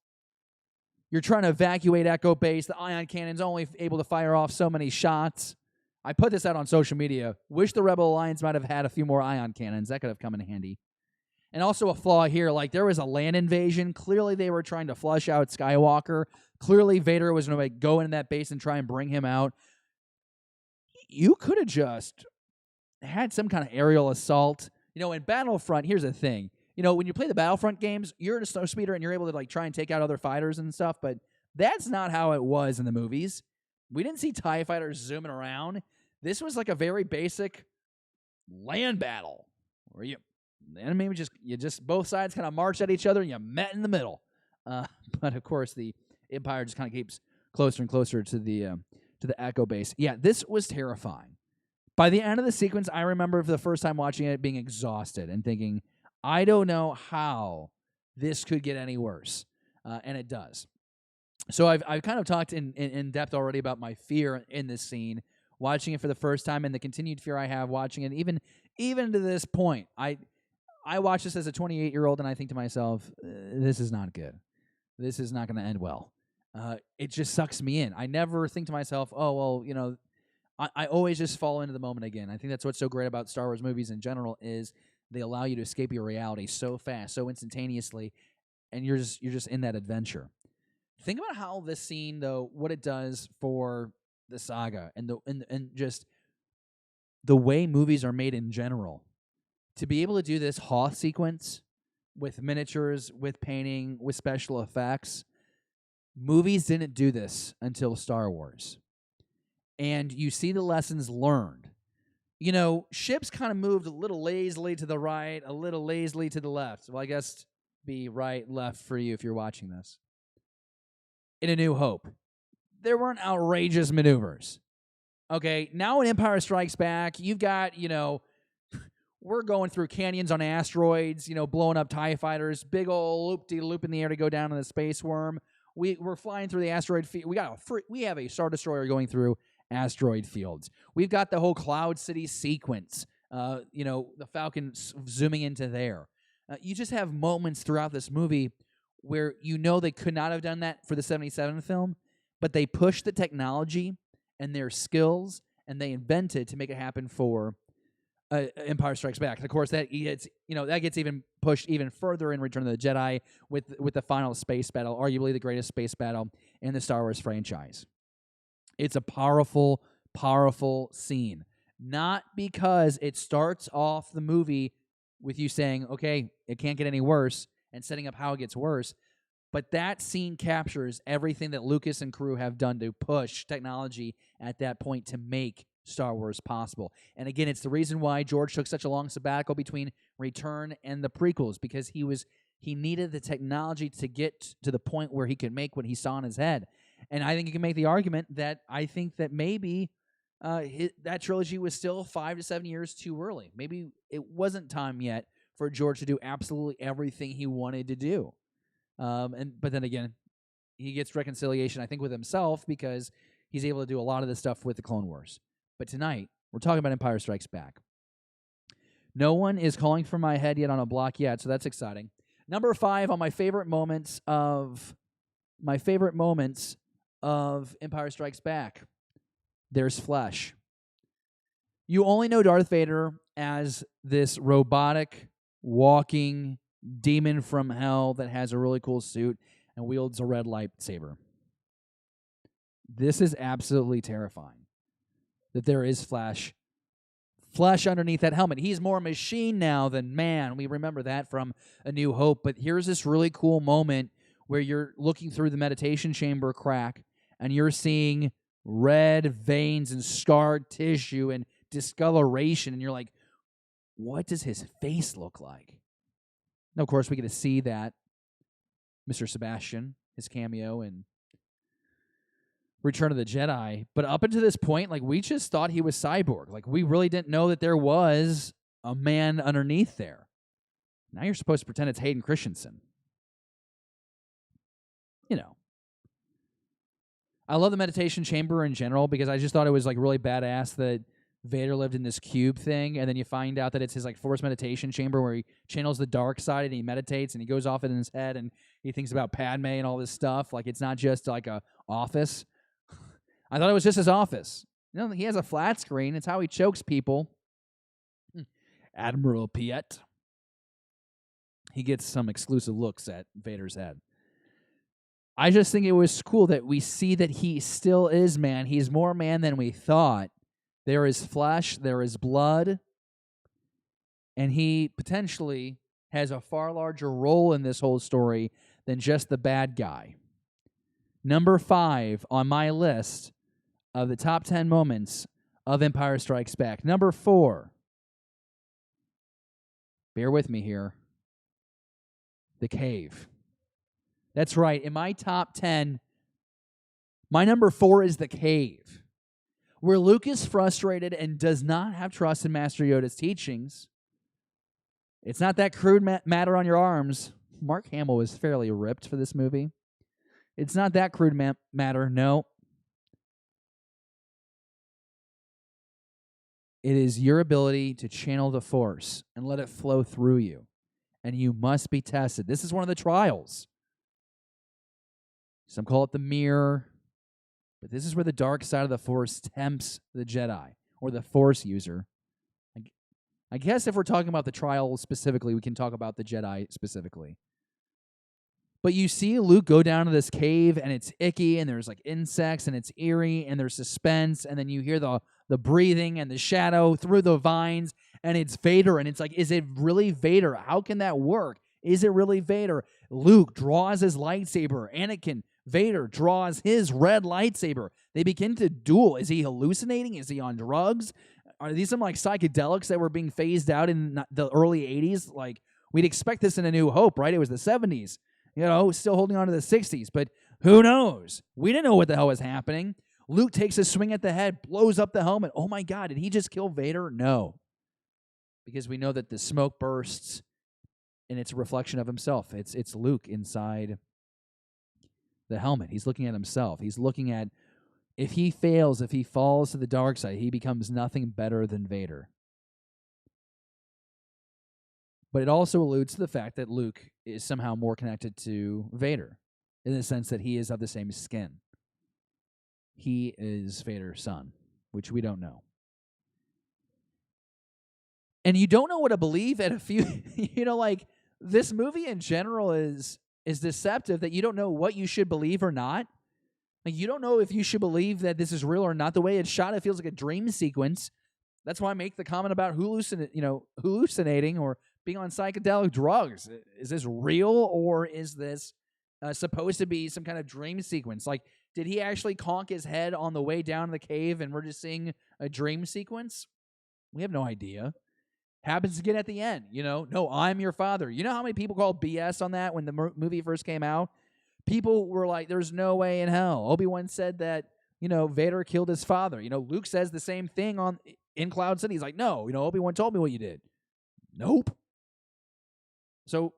You're trying to evacuate Echo Base. The ion cannon's only able to fire off so many shots. I put this out on social media. Wish the Rebel Alliance might have had a few more ion cannons. That could have come in handy. And also a flaw here, like there was a land invasion. Clearly they were trying to flush out Skywalker. Clearly Vader was going to go into that base and try and bring him out. You could have just had some kind of aerial assault. In Battlefront, here's the thing. When you play the Battlefront games, you're in a snow speeder and you're able to try and take out other fighters and stuff, but that's not how it was in the movies. We didn't see TIE fighters zooming around. This was like a very basic land battle where the enemy would just both sides kind of marched at each other and you met in the middle. But of course, the Empire just kind of keeps closer and closer to the Echo Base. Yeah, this was terrifying. By the end of the sequence, I remember for the first time watching it being exhausted and thinking, I don't know how this could get any worse, and it does. So I've kind of talked in depth already about my fear in this scene, watching it for the first time, and the continued fear I have watching it, even to this point. I watch this as a 28-year-old, and I think to myself, this is not good. This is not going to end well. It just sucks me in. I never think to myself, oh, well, I always just fall into the moment again. I think that's what's so great about Star Wars movies in general is they allow you to escape your reality so fast, so instantaneously, and you're just in that adventure. Think about how this scene, though, what it does for the saga and just the way movies are made in general. To be able to do this Hoth sequence with miniatures, with painting, with special effects, movies didn't do this until Star Wars. And you see the lessons learned. Ships kind of moved a little lazily to the right, a little lazily to the left. Well, I guess be right, left for you if you're watching this. in A New Hope. There weren't outrageous maneuvers. Okay, now in Empire Strikes Back, you've got, we're going through canyons on asteroids, blowing up TIE fighters, big old loop-de-loop in the air to go down in the space worm. We're flying through the asteroid field. We have a Star Destroyer going through asteroid fields. We've got the whole Cloud City sequence, the Falcon zooming into there. You just have moments throughout this movie where they could not have done that for the 77 film, but they pushed the technology and their skills, and they invented to make it happen for Empire Strikes Back. And of course, that gets even pushed even further in Return of the Jedi with the final space battle, arguably the greatest space battle in the Star Wars franchise. It's a powerful, powerful scene. Not because it starts off the movie with you saying, okay, it can't get any worse, and setting up how it gets worse, but that scene captures everything that Lucas and crew have done to push technology at that point to make Star Wars possible. And again, it's the reason why George took such a long sabbatical between Return and the prequels, because he needed the technology to get to the point where he could make what he saw in his head. And I think you can make the argument that I think that maybe that trilogy was still 5 to 7 years too early. Maybe it wasn't time yet for George to do absolutely everything he wanted to do. But then again, he gets reconciliation, I think, with himself because he's able to do a lot of this stuff with the Clone Wars. But tonight, we're talking about Empire Strikes Back. No one is calling for my head yet on a block yet, so that's exciting. Number 5 on my favorite moments of Empire Strikes Back. There's flesh. You only know Darth Vader as this robotic, walking demon from hell that has a really cool suit and wields a red lightsaber. This is absolutely terrifying. That there is flesh underneath that helmet. He's more machine now than man. We remember that from A New Hope. But here's this really cool moment where you're looking through the meditation chamber crack and you're seeing red veins and scarred tissue and discoloration. And you're like, what does his face look like? And of course, we get to see that Mr. Sebastian, his cameo in Return of the Jedi. But up until this point, we just thought he was cyborg. We really didn't know that there was a man underneath there. Now you're supposed to pretend it's Hayden Christensen. I love the meditation chamber in general because I just thought it was really badass that Vader lived in this cube thing, and then you find out that it's his force meditation chamber where he channels the dark side and he meditates and he goes off in his head and he thinks about Padme and all this stuff. It's not just a office. I thought it was just his office. He has a flat screen. It's how he chokes people. Admiral Piet. He gets some exclusive looks at Vader's head. I just think it was cool that we see that he still is man. He's more man than we thought. There is flesh, there is blood, and he potentially has a far larger role in this whole story than just the bad guy. Number 5 on my list of the top 10 moments of Empire Strikes Back. Number 4. Bear with me here. The cave. That's right. In my top 10, my number 4 is the cave. Where Luke is frustrated and does not have trust in Master Yoda's teachings. It's not that crude matter on your arms. Mark Hamill was fairly ripped for this movie. It's not that crude matter, no. It is your ability to channel the Force and let it flow through you. And you must be tested. This is one of the trials. Some call it the mirror. But this is where the dark side of the Force tempts the Jedi, or the Force user. I guess if we're talking about the trial specifically, we can talk about the Jedi specifically. But you see Luke go down to this cave, and it's icky, and there's insects, and it's eerie, and there's suspense, and then you hear the breathing and the shadow through the vines, and it's Vader, and it's is it really Vader? How can that work? Is it really Vader? Luke draws his lightsaber. Anakin, Vader draws his red lightsaber. They begin to duel. Is he hallucinating? Is he on drugs? Are these some psychedelics that were being phased out in the early 80s? We'd expect this in A New Hope, right? It was the 70s. Still holding on to the 60s. But Who knows? We didn't know what the hell was happening. Luke takes a swing at the head, blows up the helmet. Oh my God, did he just kill Vader? No. Because we know that the smoke bursts and it's a reflection of himself. It's Luke inside the helmet. He's looking at himself. He's looking at, if he fails, if he falls to the dark side, he becomes nothing better than Vader. But it also alludes to the fact that Luke is somehow more connected to Vader in the sense that he is of the same skin. He is Vader's son, which we don't know. And you don't know what to believe at a few, like this movie in general is deceptive, that you don't know what you should believe or not. Like, you don't know if you should believe that this is real or not. The way it's shot, it feels like a dream sequence. That's why I make the comment about hallucinating or being on psychedelic drugs. Is this real, or is this supposed to be some kind of dream sequence? Like, did he actually conk his head on the way down the cave and we're just seeing a dream sequence? We have no idea. Happens again at the end, No, I'm your father. You know how many people called BS on that when the movie first came out? People were like, there's no way in hell. Obi-Wan said that, Vader killed his father. Luke says the same thing in Cloud City. He's like, no, Obi-Wan told me what you did. Nope. So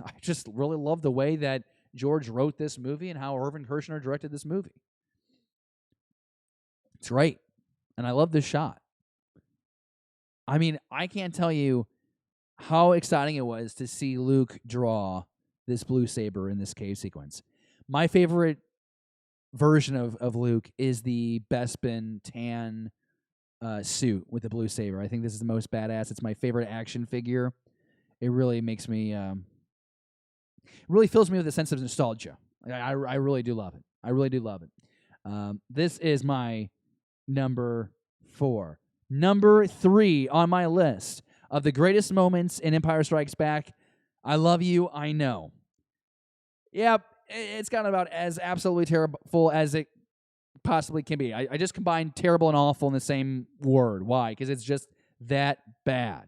I just really love the way that George wrote this movie and how Irvin Kershner directed this movie. It's great. And I love this shot. I mean, I can't tell you how exciting it was to see Luke draw this blue saber in this cave sequence. My favorite version of Luke is the Bespin tan suit with the blue saber. I think this is the most badass. It's my favorite action figure. It really makes me, really fills me with a sense of nostalgia. I really do love it. I really do love it. This is my number 4. Number 3 on my list of the greatest moments in Empire Strikes Back. I love you, I know. Yep, it's got about as absolutely terrible as it possibly can be. I just combined terrible and awful in the same word. Why? Because it's just that bad.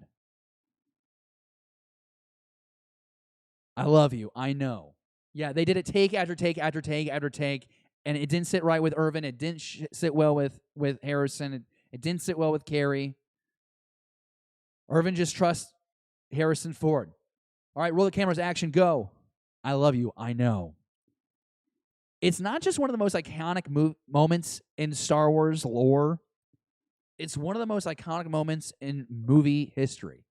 I love you, I know. Yeah, they did it take after take after take after take, and it didn't sit right with Irvin. It didn't sit well with Harrison. It didn't sit well with Carrie. Irvin just trusts Harrison Ford. All right, roll the cameras, action, go. I love you, I know. It's not just one of the most iconic moments in Star Wars lore. It's one of the most iconic moments in movie history.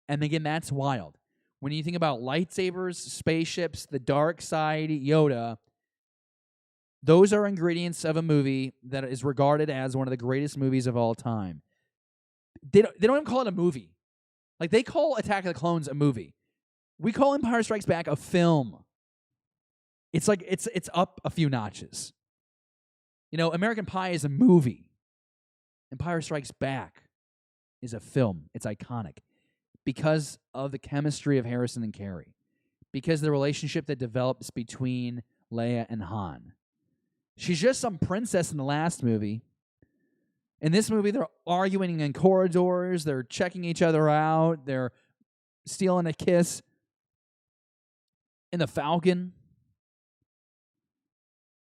And again, that's wild. When you think about lightsabers, spaceships, the dark side, Yoda, those are ingredients of a movie that is regarded as one of the greatest movies of all time. They don't even call it a movie. Like, they call Attack of the Clones a movie. We call Empire Strikes Back a film. It's like it's up a few notches. American Pie is a movie. Empire Strikes Back is a film. It's iconic because of the chemistry of Harrison and Carrie, because of the relationship that develops between Leia and Han. She's just some princess in the last movie. In this movie, they're arguing in corridors. They're checking each other out. They're stealing a kiss in the Falcon.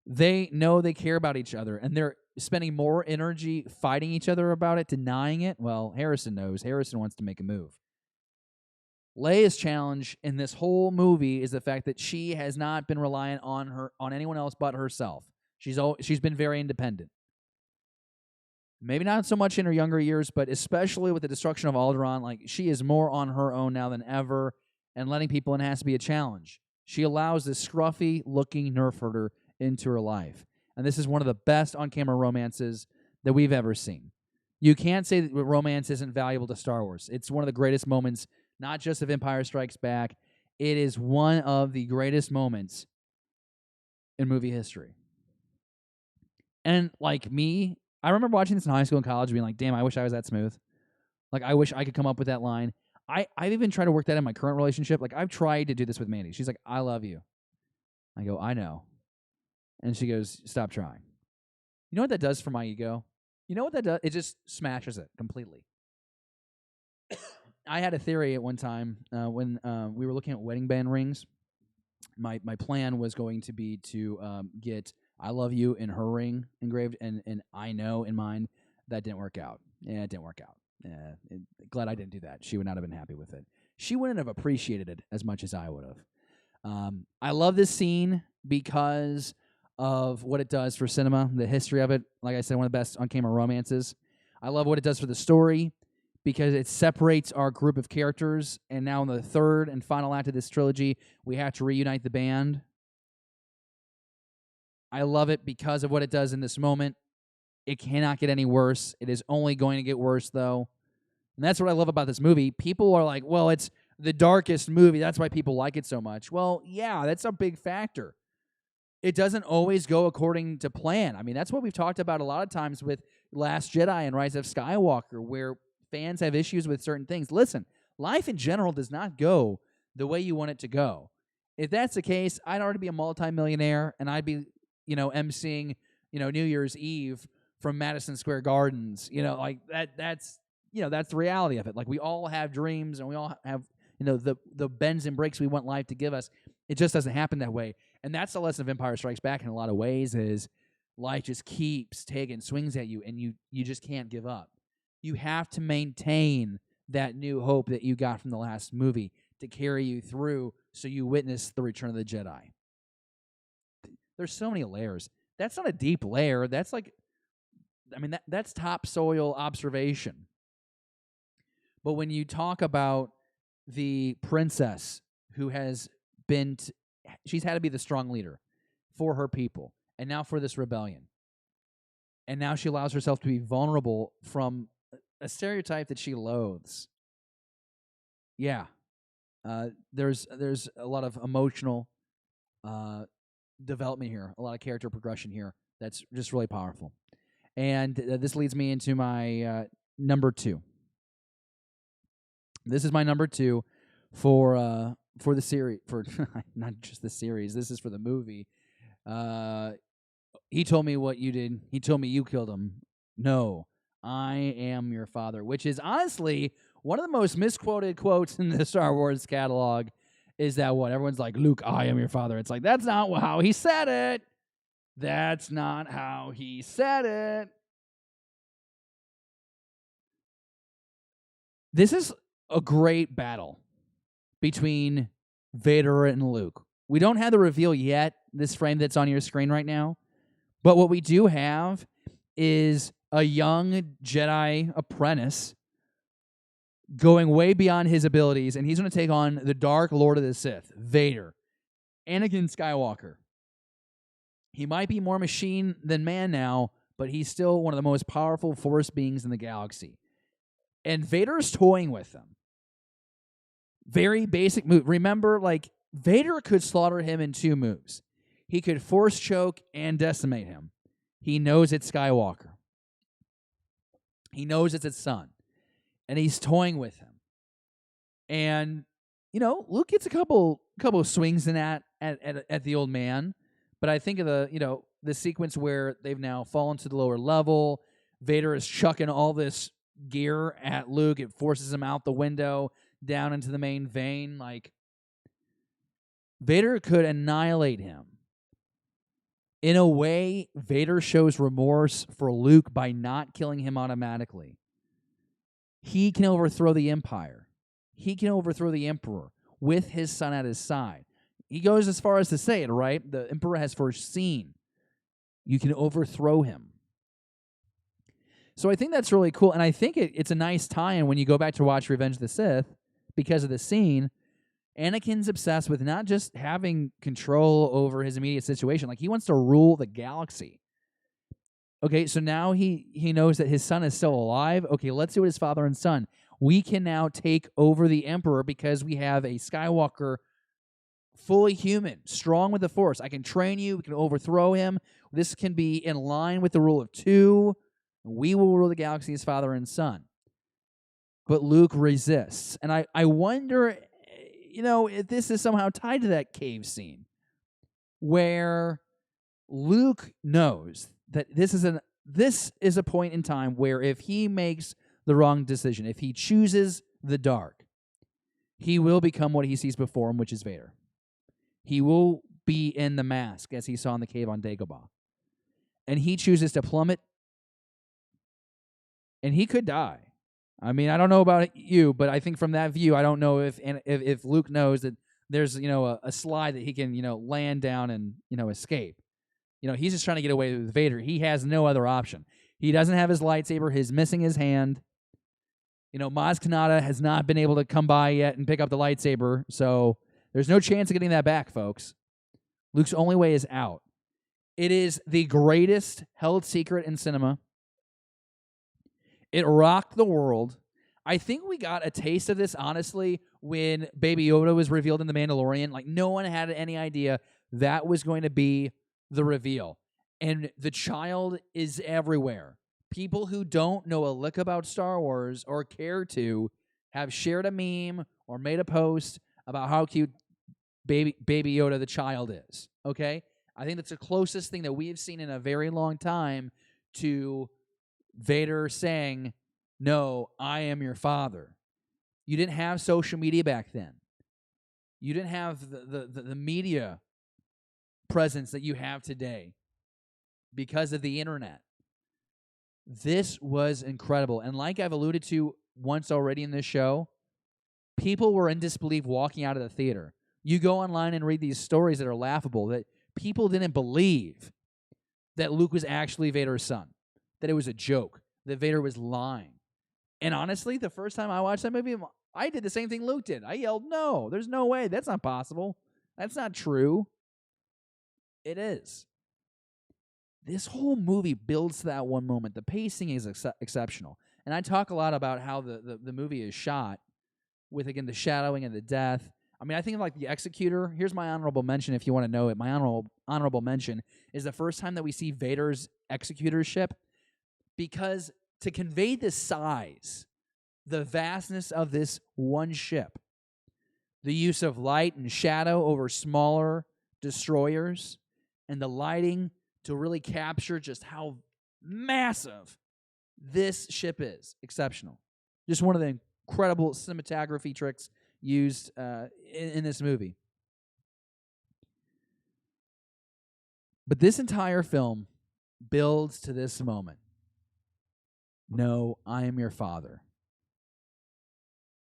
They know they care about each other, and they're spending more energy fighting each other about it, denying it. Well, Harrison knows. Harrison wants to make a move. Leia's challenge in this whole movie is the fact that she has not been reliant on anyone else but herself. She's been very independent. Maybe not so much in her younger years, but especially with the destruction of Alderaan, she is more on her own now than ever, and letting people in has to be a challenge. She allows this scruffy-looking nerf herder into her life. And this is one of the best on-camera romances that we've ever seen. You can't say that romance isn't valuable to Star Wars. It's one of the greatest moments, not just of Empire Strikes Back. It is one of the greatest moments in movie history. And like me, I remember watching this in high school and college being like, damn, I wish I was that smooth. I wish I could come up with that line. I've even tried to work that in my current relationship. I've tried to do this with Mandy. She's like, I love you. I go, I know. And she goes, stop trying. You know what that does for my ego? You know what that does? It just smashes it completely. I had a theory at one time when we were looking at wedding band rings. my plan was going to be to get "I love you" in her ring engraved, and "I know" in mine. That didn't work out. Yeah, it didn't work out. Glad I didn't do that. She would not have been happy with it. She wouldn't have appreciated it as much as I would have. I love this scene because of what it does for cinema, the history of it. Like I said, one of the best on-camera romances. I love what it does for the story because it separates our group of characters, and now in the third and final act of this trilogy, we have to reunite the band. I love it because of what it does in this moment. It cannot get any worse. It is only going to get worse, though. And that's what I love about this movie. People are like, well, it's the darkest movie. That's why people like it so much. Well, yeah, that's a big factor. It doesn't always go according to plan. I mean, that's what we've talked about a lot of times with Last Jedi and Rise of Skywalker, where fans have issues with certain things. Listen, life in general does not go the way you want it to go. If that's the case, I'd already be a multimillionaire, and I'd be, emceeing, New Year's Eve from Madison Square Gardens. Like that's the reality of it. Like, we all have dreams, and we all have, the bends and breaks we want life to give us. It just doesn't happen that way. And that's the lesson of Empire Strikes Back in a lot of ways, is life just keeps taking swings at you, and you just can't give up. You have to maintain that new hope that you got from the last movie to carry you through so you witness the Return of the Jedi. There's so many layers. That's not a deep layer. That's like, that's topsoil observation. But when you talk about the princess who has been, she's had to be the strong leader for her people, and now for this rebellion. And now she allows herself to be vulnerable from a stereotype that she loathes. Yeah. There's a lot of emotional development here, a lot of character progression here that's just really powerful. And this leads me into my number 2. This is my number 2 for the series, for not just the series. This is for the movie. He told me what you did. He told me you killed him. No, I am your father, which is honestly one of the most misquoted quotes in the Star Wars catalog. Is that what everyone's like, Luke, I am your father. It's like, that's not how he said it. That's not how he said it. This is a great battle between Vader and Luke. We don't have the reveal yet, this frame that's on your screen right now. But what we do have is a young Jedi apprentice going way beyond his abilities, and he's going to take on the Dark Lord of the Sith, Vader, Anakin Skywalker. He might be more machine than man now, but he's still one of the most powerful Force beings in the galaxy. And Vader's toying with him. Very basic move. Remember, Vader could slaughter him in 2 moves. He could Force choke and decimate him. He knows it's Skywalker. He knows it's his son. And he's toying with him. And, Luke gets a couple of swings in that at the old man. But I think of the sequence where they've now fallen to the lower level. Vader is chucking all this gear at Luke. It forces him out the window, down into the main vein. Vader could annihilate him. In a way, Vader shows remorse for Luke by not killing him automatically. He can overthrow the Empire. He can overthrow the Emperor with his son at his side. He goes as far as to say it, right? The Emperor has foreseen. You can overthrow him. So I think that's really cool, and I think it's a nice tie-in when you go back to watch Revenge of the Sith because of the scene. Anakin's obsessed with not just having control over his immediate situation. He wants to rule the galaxy. Okay, so now he knows that his son is still alive. Okay, let's do it as father and son. We can now take over the Emperor because we have a Skywalker fully human, strong with the Force. I can train you. We can overthrow him. This can be in line with the rule of 2. We will rule the galaxy as father and son. But Luke resists. And I wonder, if this is somehow tied to that cave scene where Luke knows that this is a point in time where if he makes the wrong decision, if he chooses the dark, he will become what he sees before him, which is Vader. He will be in the mask, as he saw in the cave on Dagobah. And he chooses to plummet, and he could die. I mean, I don't know about you, but I think from that view, I don't know if Luke knows that there's, a slide that he can, land down and, escape. He's just trying to get away with Vader. He has no other option. He doesn't have his lightsaber. He's missing his hand. Maz Kanata has not been able to come by yet and pick up the lightsaber, so there's no chance of getting that back, folks. Luke's only way is out. It is the greatest held secret in cinema. It rocked the world. I think we got a taste of this, honestly, when Baby Yoda was revealed in The Mandalorian. Like, no one had any idea that was going to be the reveal. And the child is everywhere. People who don't know a lick about Star Wars or care to have shared a meme or made a post about how cute Baby Yoda the child is. Okay? I think that's the closest thing that we have seen in a very long time to Vader saying, "No, I am your father." You didn't have social media back then. You didn't have the media presence that you have today because of the internet. This was incredible. And like I've alluded to once already in this show, people were in disbelief walking out of the theater. You go online and read these stories that are laughable, that people didn't believe that Luke was actually Vader's son, that it was a joke, that Vader was lying. And honestly, the first time I watched that movie, I did the same thing Luke did. I yelled, "No, there's no way. That's not possible. That's not true." It is. This whole movie builds to that one moment. The pacing is exceptional. And I talk a lot about how the movie is shot with, again, the shadowing and the death. I mean, I think of like The Executor. Here's my honorable mention if you want to know it. My honorable mention is the first time that we see Vader's executor ship, because to convey the size, the vastness of this one ship, the use of light and shadow over smaller destroyers, and the lighting to really capture just how massive this ship is. Exceptional. Just one of the incredible cinematography tricks used in this movie. But this entire film builds to this moment. "No, I am your father."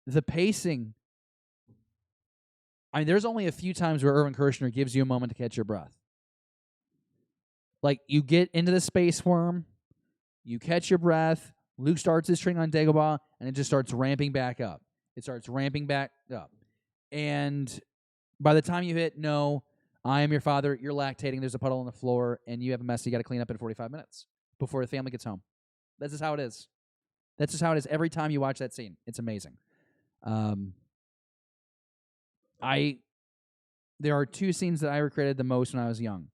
The pacing, I mean, there's only a few times where Irvin Kershner gives you a moment to catch your breath. Like, you get into the space worm, you catch your breath, Luke starts his string on Dagobah, and it just starts ramping back up. It starts ramping back up. And by the time you hit, "No, I am your father," you're lactating, there's a puddle on the floor, and you have a mess you got to clean up in 45 minutes before the family gets home. That's just how it is. That's just how it is every time you watch that scene. It's amazing. There are two scenes that I regretted the most when I was young.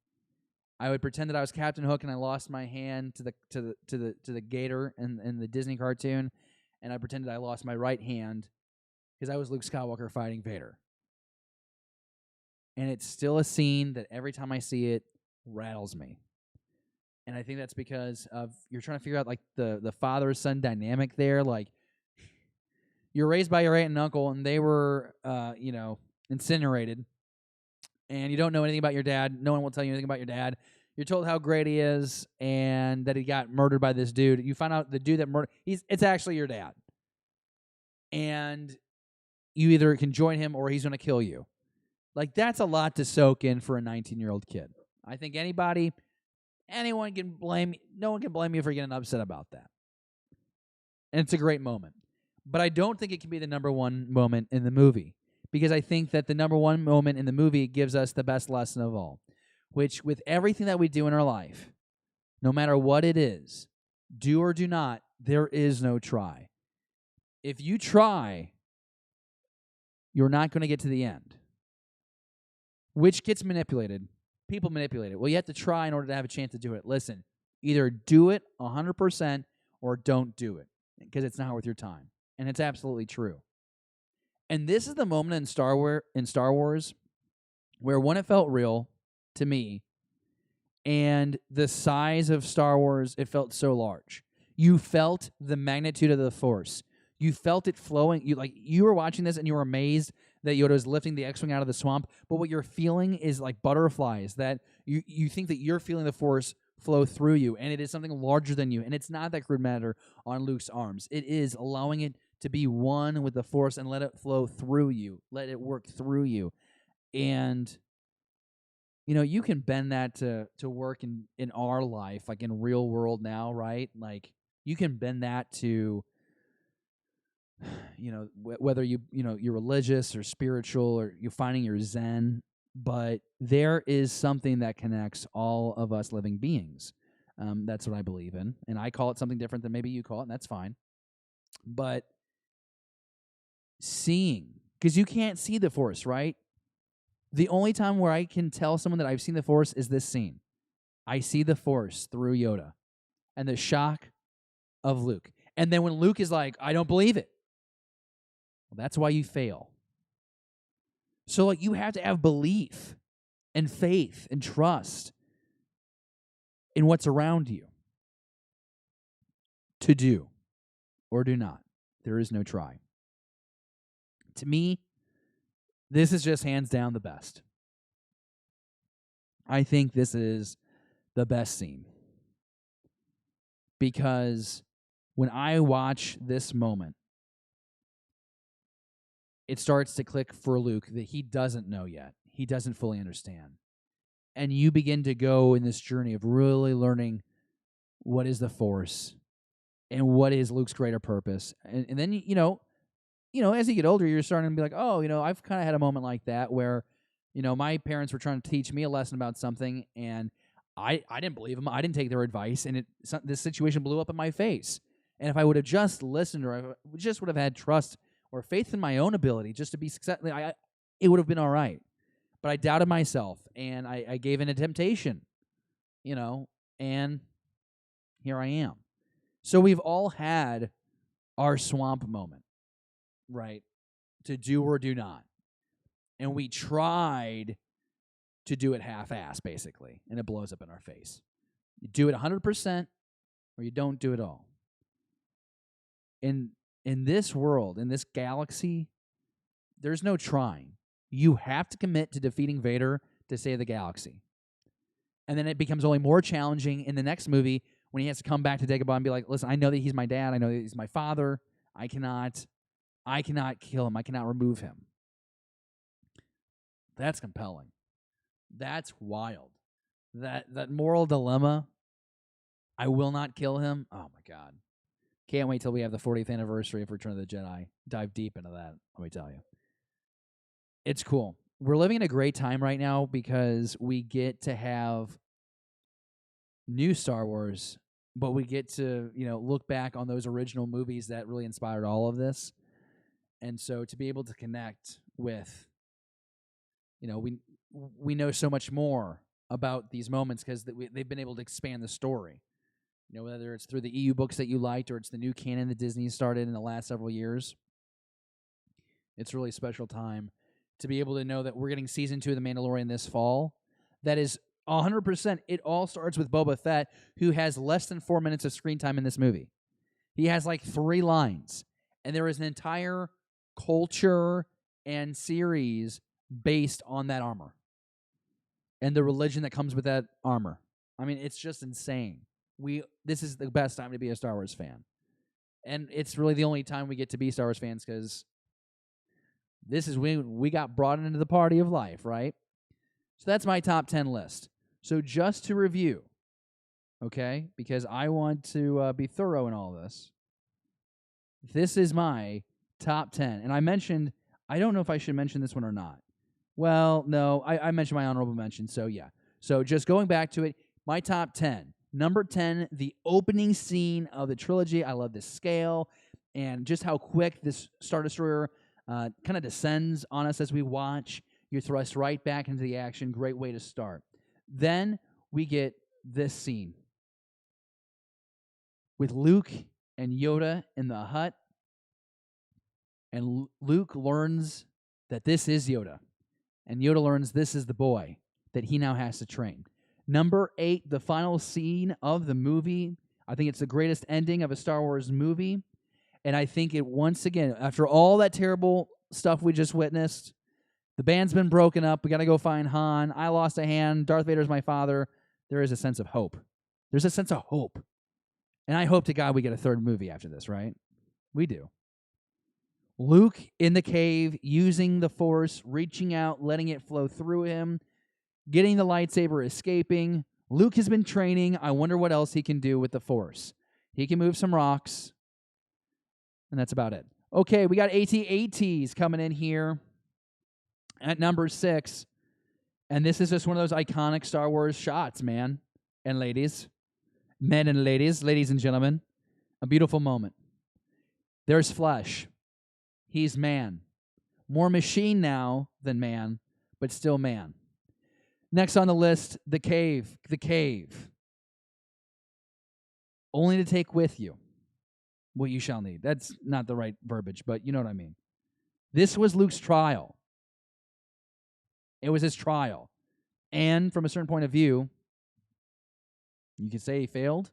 I would pretend that I was Captain Hook and I lost my hand to the gator in the Disney cartoon, and I pretended I lost my right hand because I was Luke Skywalker fighting Vader. And it's still a scene that every time I see it rattles me. And I think that's because of you're trying to figure out like the father-son dynamic there. Like, you're raised by your aunt and uncle, and they were incinerated. And you don't know anything about your dad. No one will tell you anything about your dad. You're told how great he is and that he got murdered by this dude. You find out the dude that murdered it's actually your dad. And you either can join him or he's going to kill you. Like, that's a lot to soak in for a 19-year-old kid. I think anyone can blame, no one can blame you for getting upset about that. And it's a great moment. But I don't think it can be the number one moment in the movie, because I think that the number one moment in the movie gives us the best lesson of all, which with everything that we do in our life, no matter what it is, do or do not, there is no try. If you try, you're not going to get to the end. Which gets manipulated. People manipulate it. Well, you have to try in order to have a chance to do it. Listen, either do it 100% or don't do it, because it's not worth your time. And it's absolutely true. And this is the moment in Star Wars where, when it felt real to me, and the size of Star Wars, it felt so large. You felt the magnitude of the Force. You felt it flowing. You were watching this and you were amazed that Yoda is lifting the X-Wing out of the swamp, but what you're feeling is like butterflies, that you think that you're feeling the Force flow through you, and it is something larger than you, and it's not that crude matter on Luke's arms. It is allowing it to be one with the Force and let it flow through you, let it work through you. And you can bend that to work in our life, like in real world now, right? Like you can bend that to whether you're religious or spiritual or you're finding your Zen, but there is something that connects all of us living beings. That's what I believe in, and I call it something different than maybe you call it, and that's fine. But seeing, because you can't see the Force, right? The only time where I can tell someone that I've seen the Force is this scene. I see the Force through Yoda and the shock of Luke. And then when Luke is like, I don't believe it. Well, that's why you fail. So like you have to have belief and faith and trust in what's around you to do or do not. There is no try. To me, this is just hands down the best. I think this is the best scene. Because when I watch this moment, it starts to click for Luke that he doesn't know yet. He doesn't fully understand. And you begin to go in this journey of really learning what is the Force and what is Luke's greater purpose. And then, as you get older, you're starting to be like, oh, I've kind of had a moment like that where, my parents were trying to teach me a lesson about something, and I didn't believe them. I didn't take their advice, and this situation blew up in my face. And if I would have just listened, or I just would have had trust or faith in my own ability just to be successful, it would have been all right. But I doubted myself, and I gave in to temptation, and here I am. So we've all had our swamp moment, right, to do or do not. And we tried to do it half-ass, basically, and it blows up in our face. You do it 100% or you don't do it all. In this world, in this galaxy, there's no trying. You have to commit to defeating Vader to save the galaxy. And then it becomes only more challenging in the next movie when he has to come back to Dagobah and be like, listen, I know that he's my dad. I know that he's my father. I cannot kill him. I cannot remove him. That's compelling. That's wild. That moral dilemma, I will not kill him. Oh, my God. Can't wait till we have the 40th anniversary of Return of the Jedi. Dive deep into that, let me tell you. It's cool. We're living in a great time right now because we get to have new Star Wars, but we get to, look back on those original movies that really inspired all of this. And so to be able to connect with, we know so much more about these moments because they've been able to expand the story. Whether it's through the EU books that you liked or it's the new canon that Disney started in the last several years. It's really a special time to be able to know that we're getting season 2 of The Mandalorian this fall. That is 100%. It all starts with Boba Fett, who has less than 4 minutes of screen time in this movie. He has like 3 lines. And there is an entire culture and series based on that armor and the religion that comes with that armor. I mean, it's just insane. This is the best time to be a Star Wars fan. And it's really the only time we get to be Star Wars fans because this is when we got brought into the party of life, right? So that's my top 10 list. So just to review, okay, because I want to be thorough in all this, this is my top 10. And I don't know if I should mention this one or not. Well, no, I mentioned my honorable mention, so yeah. So just going back to it, my top 10. Number 10, the opening scene of the trilogy. I love this scale and just how quick this Star Destroyer kind of descends on us as we watch. You're thrust right back into the action. Great way to start. Then we get this scene with Luke and Yoda in the hut. And Luke learns that this is Yoda. And Yoda learns this is the boy that he now has to train. Number 8, the final scene of the movie. I think it's the greatest ending of a Star Wars movie. And I think it, once again, after all that terrible stuff we just witnessed. The band's been broken up. We got to go find Han. I lost a hand. Darth Vader's my father. There is a sense of hope. There's a sense of hope. And I hope to God we get a third movie after this, right? We do. Luke in the cave, using the Force, reaching out, letting it flow through him, getting the lightsaber, escaping. Luke has been training. I wonder what else he can do with the Force. He can move some rocks, and that's about it. Okay, we got AT-ATs coming in here at number 6, and this is just one of those iconic Star Wars shots, man and ladies. Men and ladies and gentlemen. A beautiful moment. There's flesh. He's man. More machine now than man, but still man. Next on the list, the cave. The cave. Only to take with you what you shall need. That's not the right verbiage, but you know what I mean. This was Luke's trial. It was his trial. And from a certain point of view, you could say he failed.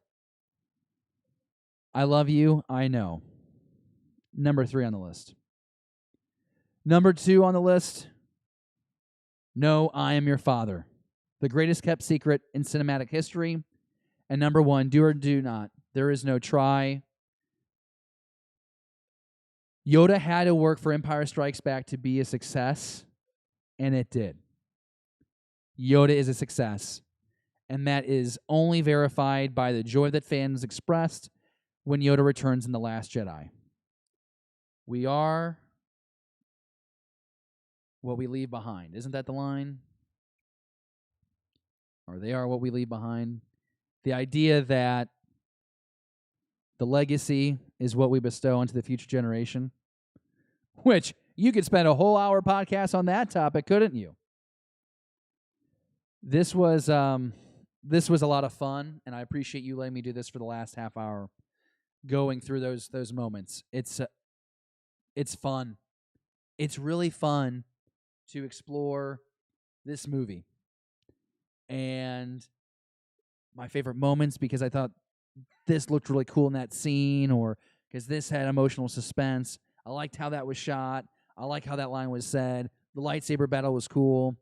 I love you, I know. Number 3 on the list. Number 2 on the list. No, I am your father. The greatest kept secret in cinematic history. And number 1, do or do not. There is no try. Yoda had to work for Empire Strikes Back to be a success, and it did. Yoda is a success, and that is only verified by the joy that fans expressed when Yoda returns in The Last Jedi. We are what we leave behind. Isn't that the line? Or they are what we leave behind. The idea that the legacy is what we bestow onto the future generation, which you could spend a whole hour podcast on that topic, couldn't you? This was a lot of fun, and I appreciate you letting me do this for the last half hour, going through those moments. It's fun. It's really fun to explore this movie. And my favorite moments, because I thought this looked really cool in that scene, or because this had emotional suspense. I liked how that was shot. I like how that line was said. The lightsaber battle was cool.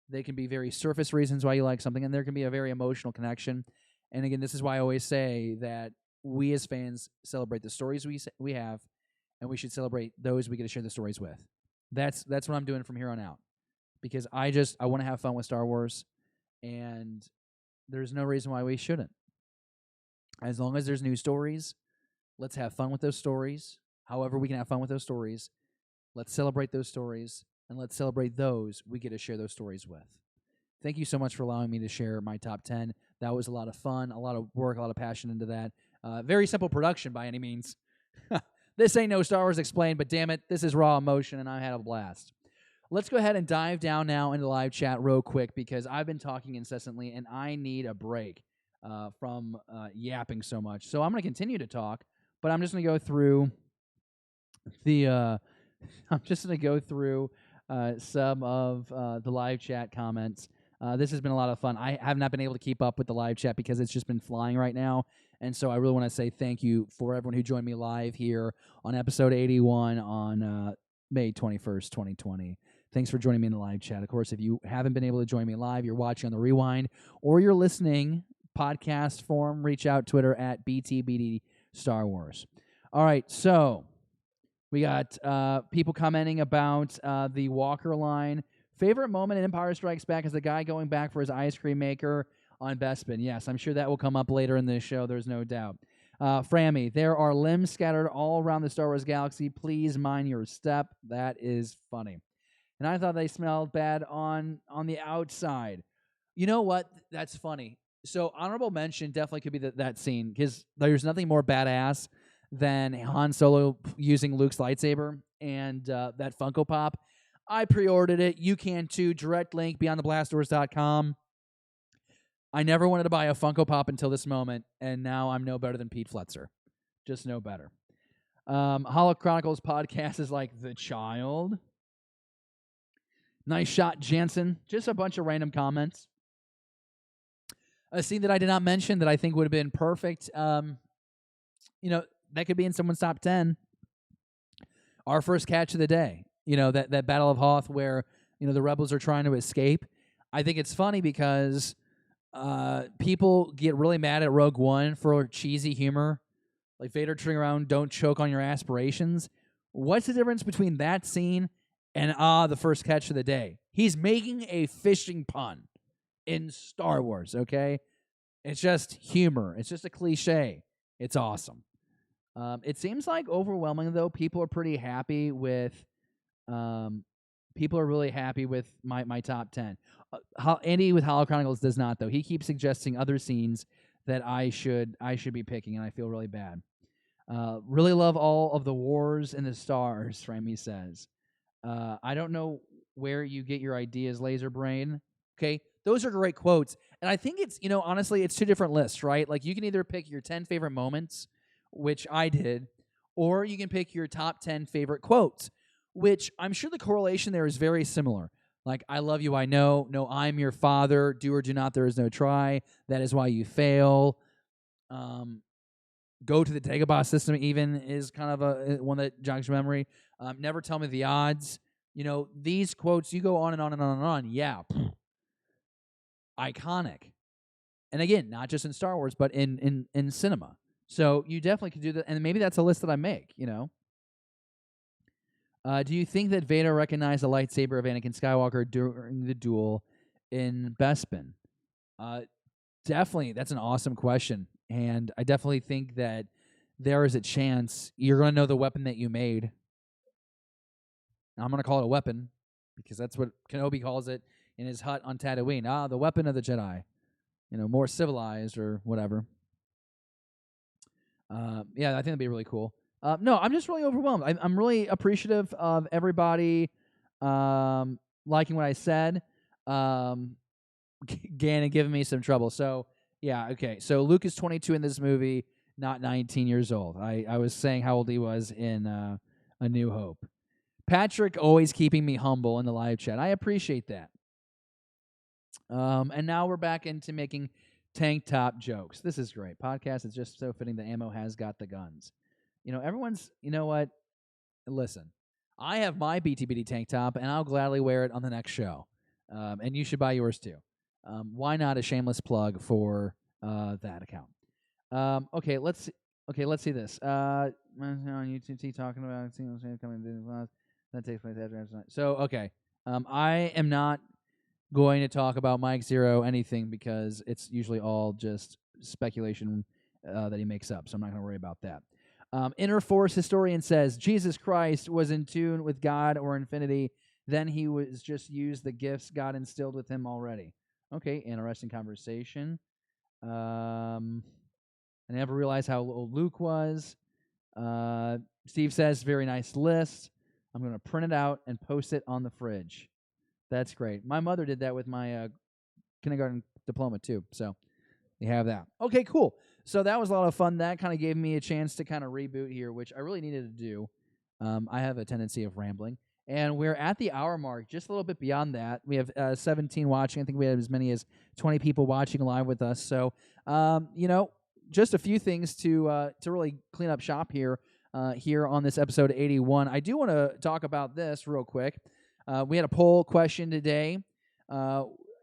They can be very surface reasons why you like something, and there can be a very emotional connection. And again, this is why I always say that we as fans celebrate the stories we have, and we should celebrate those we get to share the stories with. That's what I'm doing from here on out, because I want to have fun with Star Wars, and there's no reason why we shouldn't. As long as there's new stories, let's have fun with those stories. However we can have fun with those stories, let's celebrate those stories, and let's celebrate those we get to share those stories with. Thank you so much for allowing me to share my top 10. That was a lot of fun, a lot of work, a lot of passion into that. Very simple production by any means. This ain't no Star Wars Explained, but damn it, this is raw emotion, and I had a blast. Let's go ahead and dive down now into the live chat real quick, because I've been talking incessantly, and I need a break from yapping so much. So I'm going to continue to talk, but I'm just going to go through the some of the live chat comments. This has been a lot of fun. I have not been able to keep up with the live chat because it's just been flying right now. And so I really want to say thank you for everyone who joined me live here on episode 81 on May 21st, 2020. Thanks for joining me in the live chat. Of course, if you haven't been able to join me live, you're watching on the rewind, or you're listening podcast form, reach out Twitter at BTBD Star Wars. All right, so we got people commenting about the Walker line. Favorite moment in Empire Strikes Back is the guy going back for his ice cream maker on Bespin. Yes, I'm sure that will come up later in this show. There's no doubt. Frammy, there are limbs scattered all around the Star Wars galaxy. Please mind your step. That is funny. And I thought they smelled bad on the outside. You know what? That's funny. So honorable mention definitely could be that scene, because there's nothing more badass than Han Solo using Luke's lightsaber and that Funko Pop. I pre-ordered it. You can too. Direct link, beyondtheblastdoors.com. I never wanted to buy a Funko Pop until this moment, and now I'm no better than Pete Fletzer. Just no better. Hollow Chronicles podcast is like The Child. Nice shot, Jansen. Just a bunch of random comments. A scene that I did not mention that I think would have been perfect. That could be in someone's top 10. Our first catch of the day. that Battle of Hoth where the rebels are trying to escape. I think it's funny because people get really mad at Rogue One for cheesy humor, like Vader turning around, "Don't choke on your aspirations." What's the difference between that scene and the first catch of the day? He's making a fishing pun in Star Wars, okay? It's just humor. It's just a cliche. It's awesome. It seems like overwhelmingly, though, people are pretty happy with people are really happy with my top 10. Andy with Hollow Chronicles does not, though. He keeps suggesting other scenes that I should be picking, and I feel really bad. Really love all of the wars in the stars, Remy says. I don't know where you get your ideas, Laser Brain. Okay, those are great quotes. And I think it's, honestly, it's two different lists, right? Like, you can either pick your 10 favorite moments, which I did, or you can pick your top 10 favorite quotes, which I'm sure the correlation there is very similar. Like, "I love you, I know. No, I'm your father. Do or do not, there is no try. That is why you fail." Go to the Dagobah system even is kind of a one that jogs your memory. "Never tell me the odds." These quotes, you go on and on and on and on. Yeah. Iconic. And again, not just in Star Wars, but in cinema. So you definitely could do that. And maybe that's a list that I make, do you think that Vader recognized the lightsaber of Anakin Skywalker during the duel in Bespin? Definitely. That's an awesome question. And I definitely think that there is a chance you're going to know the weapon that you made. I'm going to call it a weapon because that's what Kenobi calls it in his hut on Tatooine. The weapon of the Jedi. More civilized or whatever. Yeah, I think that'd be really cool. No, I'm just really overwhelmed. I'm really appreciative of everybody liking what I said. Gannon giving me some trouble. So, yeah, okay. So Luke is 22 in this movie, not 19 years old. I was saying how old he was in A New Hope. Patrick always keeping me humble in the live chat. I appreciate that. And now we're back into making tank top jokes. This is great. Podcast is just so fitting. The ammo has got the guns. Everyone's, what? Listen, I have my BTBD tank top, and I'll gladly wear it on the next show. And you should buy yours too. Why not a shameless plug for that account? Okay, let's see this. On YouTube talking about coming that takes place after. So okay, I am not going to talk about Mike Zero anything because it's usually all just speculation that he makes up. So I'm not going to worry about that. Inner Force historian says Jesus Christ was in tune with God or infinity. Then he was just used the gifts God instilled with him already. Okay, interesting conversation. I never realized how old Luke was. Steve says, very nice list. I'm going to print it out and post it on the fridge. That's great. My mother did that with my kindergarten diploma too. So you have that. Okay, cool. So that was a lot of fun. That kind of gave me a chance to kind of reboot here, which I really needed to do. I have a tendency of rambling. And we're at the hour mark, just a little bit beyond that. We have 17 watching. I think we have as many as 20 people watching live with us. So, just a few things to really clean up shop here on this episode 81. I do want to talk about this real quick. We had a poll question today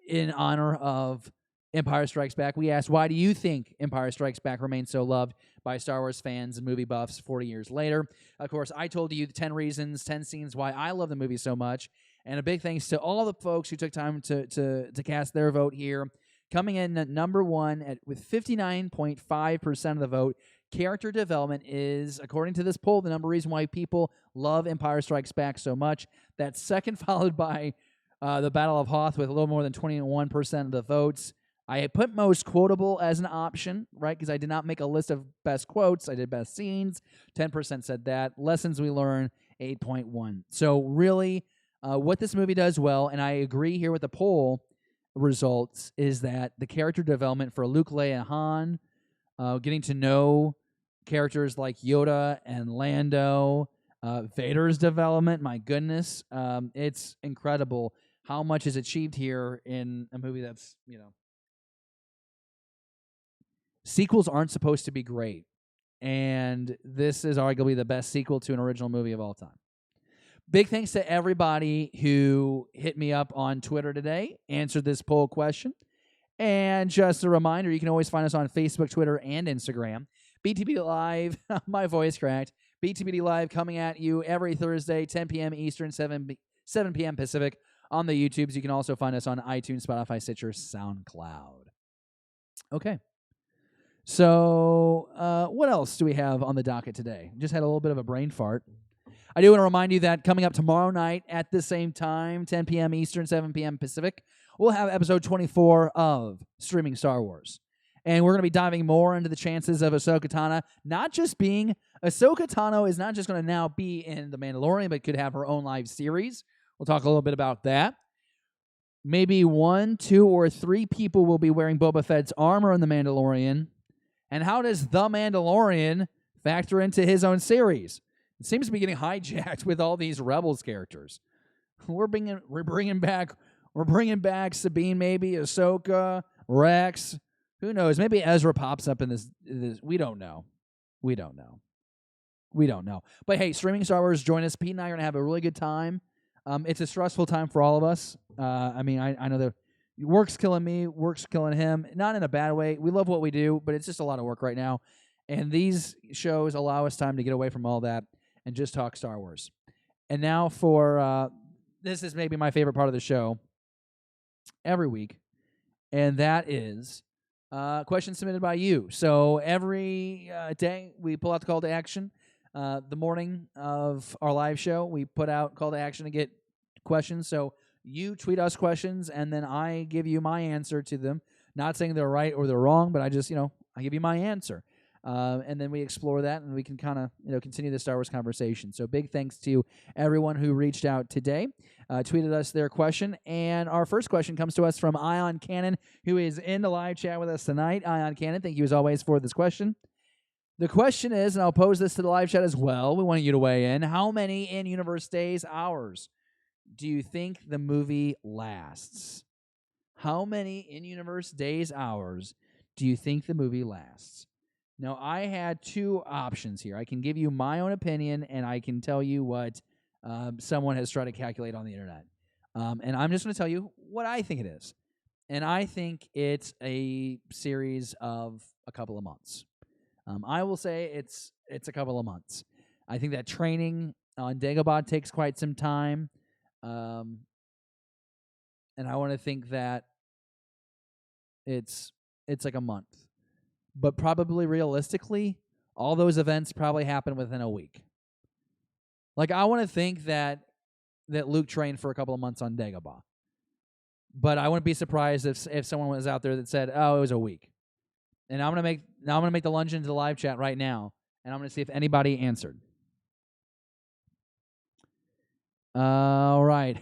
in honor of Empire Strikes Back. We asked, why do you think Empire Strikes Back remains so loved by Star Wars fans and movie buffs 40 years later? Of course, I told you the 10 reasons, 10 scenes why I love the movie so much. And a big thanks to all the folks who took time to cast their vote here. Coming in at number one with 59.5% of the vote, character development is, according to this poll, the number reason why people love Empire Strikes Back so much. That's second followed by the Battle of Hoth with a little more than 21% of the votes. I put most quotable as an option, right, because I did not make a list of best quotes. I did best scenes. 10% said that. Lessons we learn, 8.1. So really, what this movie does well, and I agree here with the poll results, is that the character development for Luke, Leia, and Han, getting to know characters like Yoda and Lando, Vader's development, my goodness, it's incredible how much is achieved here in a movie that's, sequels aren't supposed to be great, and this is arguably the best sequel to an original movie of all time. Big thanks to everybody who hit me up on Twitter today, answered this poll question. And just a reminder, you can always find us on Facebook, Twitter, and Instagram. BTBD Live, my voice cracked. BTBD Live coming at you every Thursday, 10 p.m. Eastern, 7 p.m. Pacific on the YouTubes. You can also find us on iTunes, Spotify, Stitcher, SoundCloud. Okay. So what else do we have on the docket today? Just had a little bit of a brain fart. I do want to remind you that coming up tomorrow night at the same time, 10 p.m. Eastern, 7 p.m. Pacific, we'll have episode 24 of Streaming Star Wars. And we're going to be diving more into the chances of Ahsoka Tano not just being... Ahsoka Tano is not just going to now be in The Mandalorian, but could have her own live series. We'll talk a little bit about that. Maybe 1, 2, or 3 people will be wearing Boba Fett's armor in The Mandalorian. And how does The Mandalorian factor into his own series? It seems to be getting hijacked with all these Rebels characters. We're bringing back Sabine, maybe Ahsoka, Rex. Who knows? Maybe Ezra pops up in this. We don't know. But hey, Streaming Star Wars, join us. Pete and I are going to have a really good time. It's a stressful time for all of us. I know that work's killing me, work's killing him. Not in a bad way. We love what we do, but it's just a lot of work right now. And these shows allow us time to get away from all that and just talk Star Wars. And now for, this is maybe my favorite part of the show every week, and that is questions submitted by you. So every day we pull out the call to action. The morning of our live show, we put out call to action to get questions. So you tweet us questions, and then I give you my answer to them. Not saying they're right or they're wrong, but I just, I give you my answer. And then we explore that, and we can kind of, continue the Star Wars conversation. So big thanks to everyone who reached out today, tweeted us their question. And our first question comes to us from Ion Cannon, who is in the live chat with us tonight. Ion Cannon, thank you as always for this question. The question is, and I'll pose this to the live chat as well, we want you to weigh in, how many in-universe days, hours, do you think the movie lasts? How many in-universe days, hours do you think the movie lasts? Now, I had 2 options here. I can give you my own opinion, and I can tell you what someone has tried to calculate on the internet. And I'm just going to tell you what I think it is. And I think it's a series of a couple of months. I will say it's a couple of months. I think that training on Dagobah takes quite some time. And I want to think that it's like a month. But probably realistically, all those events probably happen within a week. Like, I want to think that Luke trained for a couple of months on Dagobah. But I wouldn't be surprised if someone was out there that said, "Oh, it was a week." And I'm gonna make the lunge into the live chat right now, and I'm gonna see if anybody answered. All right.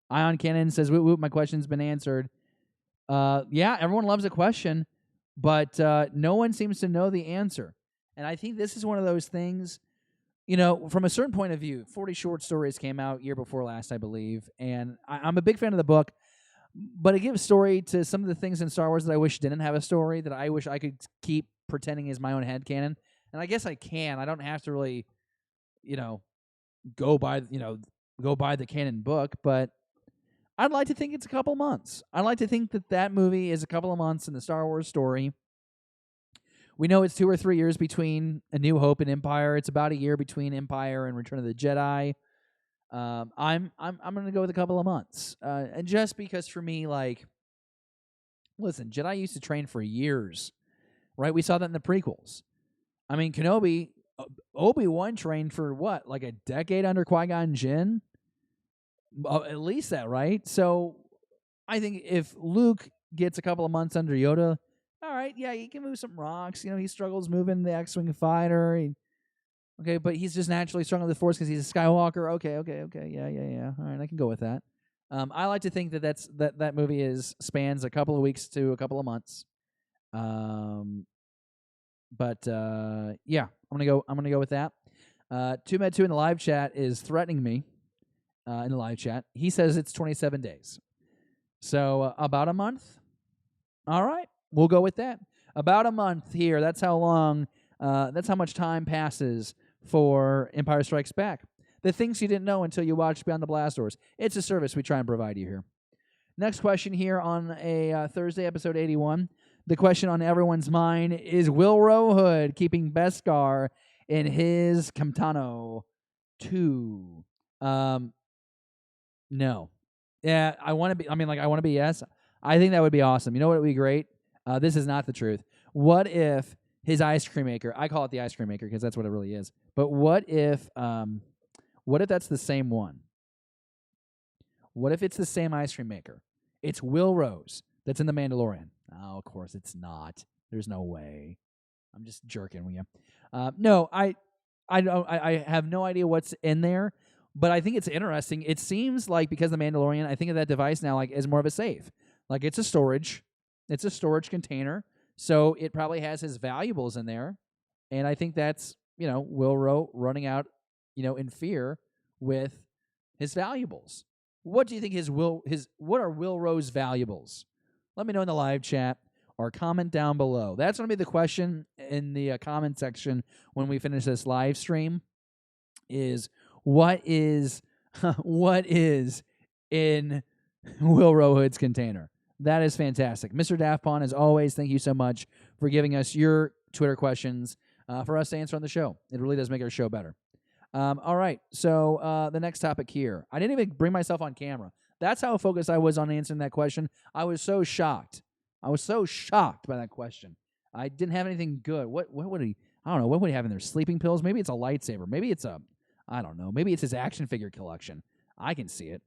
Ion Cannon says, "Whoop whoop, my question's been answered." Yeah, everyone loves a question, but no one seems to know the answer. And I think this is one of those things, from a certain point of view. 40 Short Stories came out year before last, I believe, and I'm a big fan of the book. But it gives story to some of the things in Star Wars that I wish didn't have a story, that I wish I could keep pretending is my own headcanon. And I guess I can. I don't have to really, go by the canon book, but I'd like to think it's a couple months. I'd like to think that movie is a couple of months in the Star Wars story. We know it's 2 or 3 years between A New Hope and Empire. It's about a year between Empire and Return of the Jedi. I'm gonna go with a couple of months, and just because for me, listen, Jedi used to train for years, right? We saw that in the prequels. I mean, Kenobi, ObiWan trained for what, like a decade under Qui-Gon Jinn, at least that, right? So I think if Luke gets a couple of months under Yoda, all right, yeah, he can move some rocks. He struggles moving the X-wing fighter. Okay, but he's just naturally strong with the Force because he's a Skywalker. Okay, yeah. All right, I can go with that. I like to think that movie spans a couple of weeks to a couple of months. But yeah, I'm gonna go with that. 2med2 in the live chat is threatening me. In the live chat, he says it's 27 days. So about a month. All right, we'll go with that. About a month here. That's how long. That's how much time passes for Empire Strikes Back. The things you didn't know until you watched Beyond the Blast Doors. It's a service we try and provide you here. Next question here on a Thursday, episode 81. The question on everyone's mind is, will Hood keeping Beskar in his Camtano 2? No. Yeah, I want to be yes. I think that would be awesome. You know what would be great? This is not the truth. What if his ice cream maker, I call it the ice cream maker because that's what it really is, but what if that's the same one? What if it's the same ice cream maker? It's Will Rose that's in The Mandalorian. Oh, of course it's not. There's no way. I'm just jerking with you. No, I have no idea what's in there, but I think it's interesting. It seems like because of The Mandalorian, I think of that device now like as more of a safe. Like it's a storage container, so it probably has his valuables in there, and I think that's Will Rowe running out, in fear with his valuables. What do you think what are Will Rowe's valuables? Let me know in the live chat or comment down below. That's going to be the question in the comment section when we finish this live stream. Is what is in Will Rowe Hood's container? That is fantastic. Mr. Daftpon, as always, thank you so much for giving us your Twitter questions for us to answer on the show. It really does make our show better. All right, so the next topic here. I didn't even bring myself on camera. That's how focused I was on answering that question. I was so shocked. I was so shocked by that question. I didn't have anything good. What would he? I don't know. What would he have in there? Sleeping pills? Maybe it's a lightsaber. Maybe it's I don't know. Maybe it's his action figure collection. I can see it.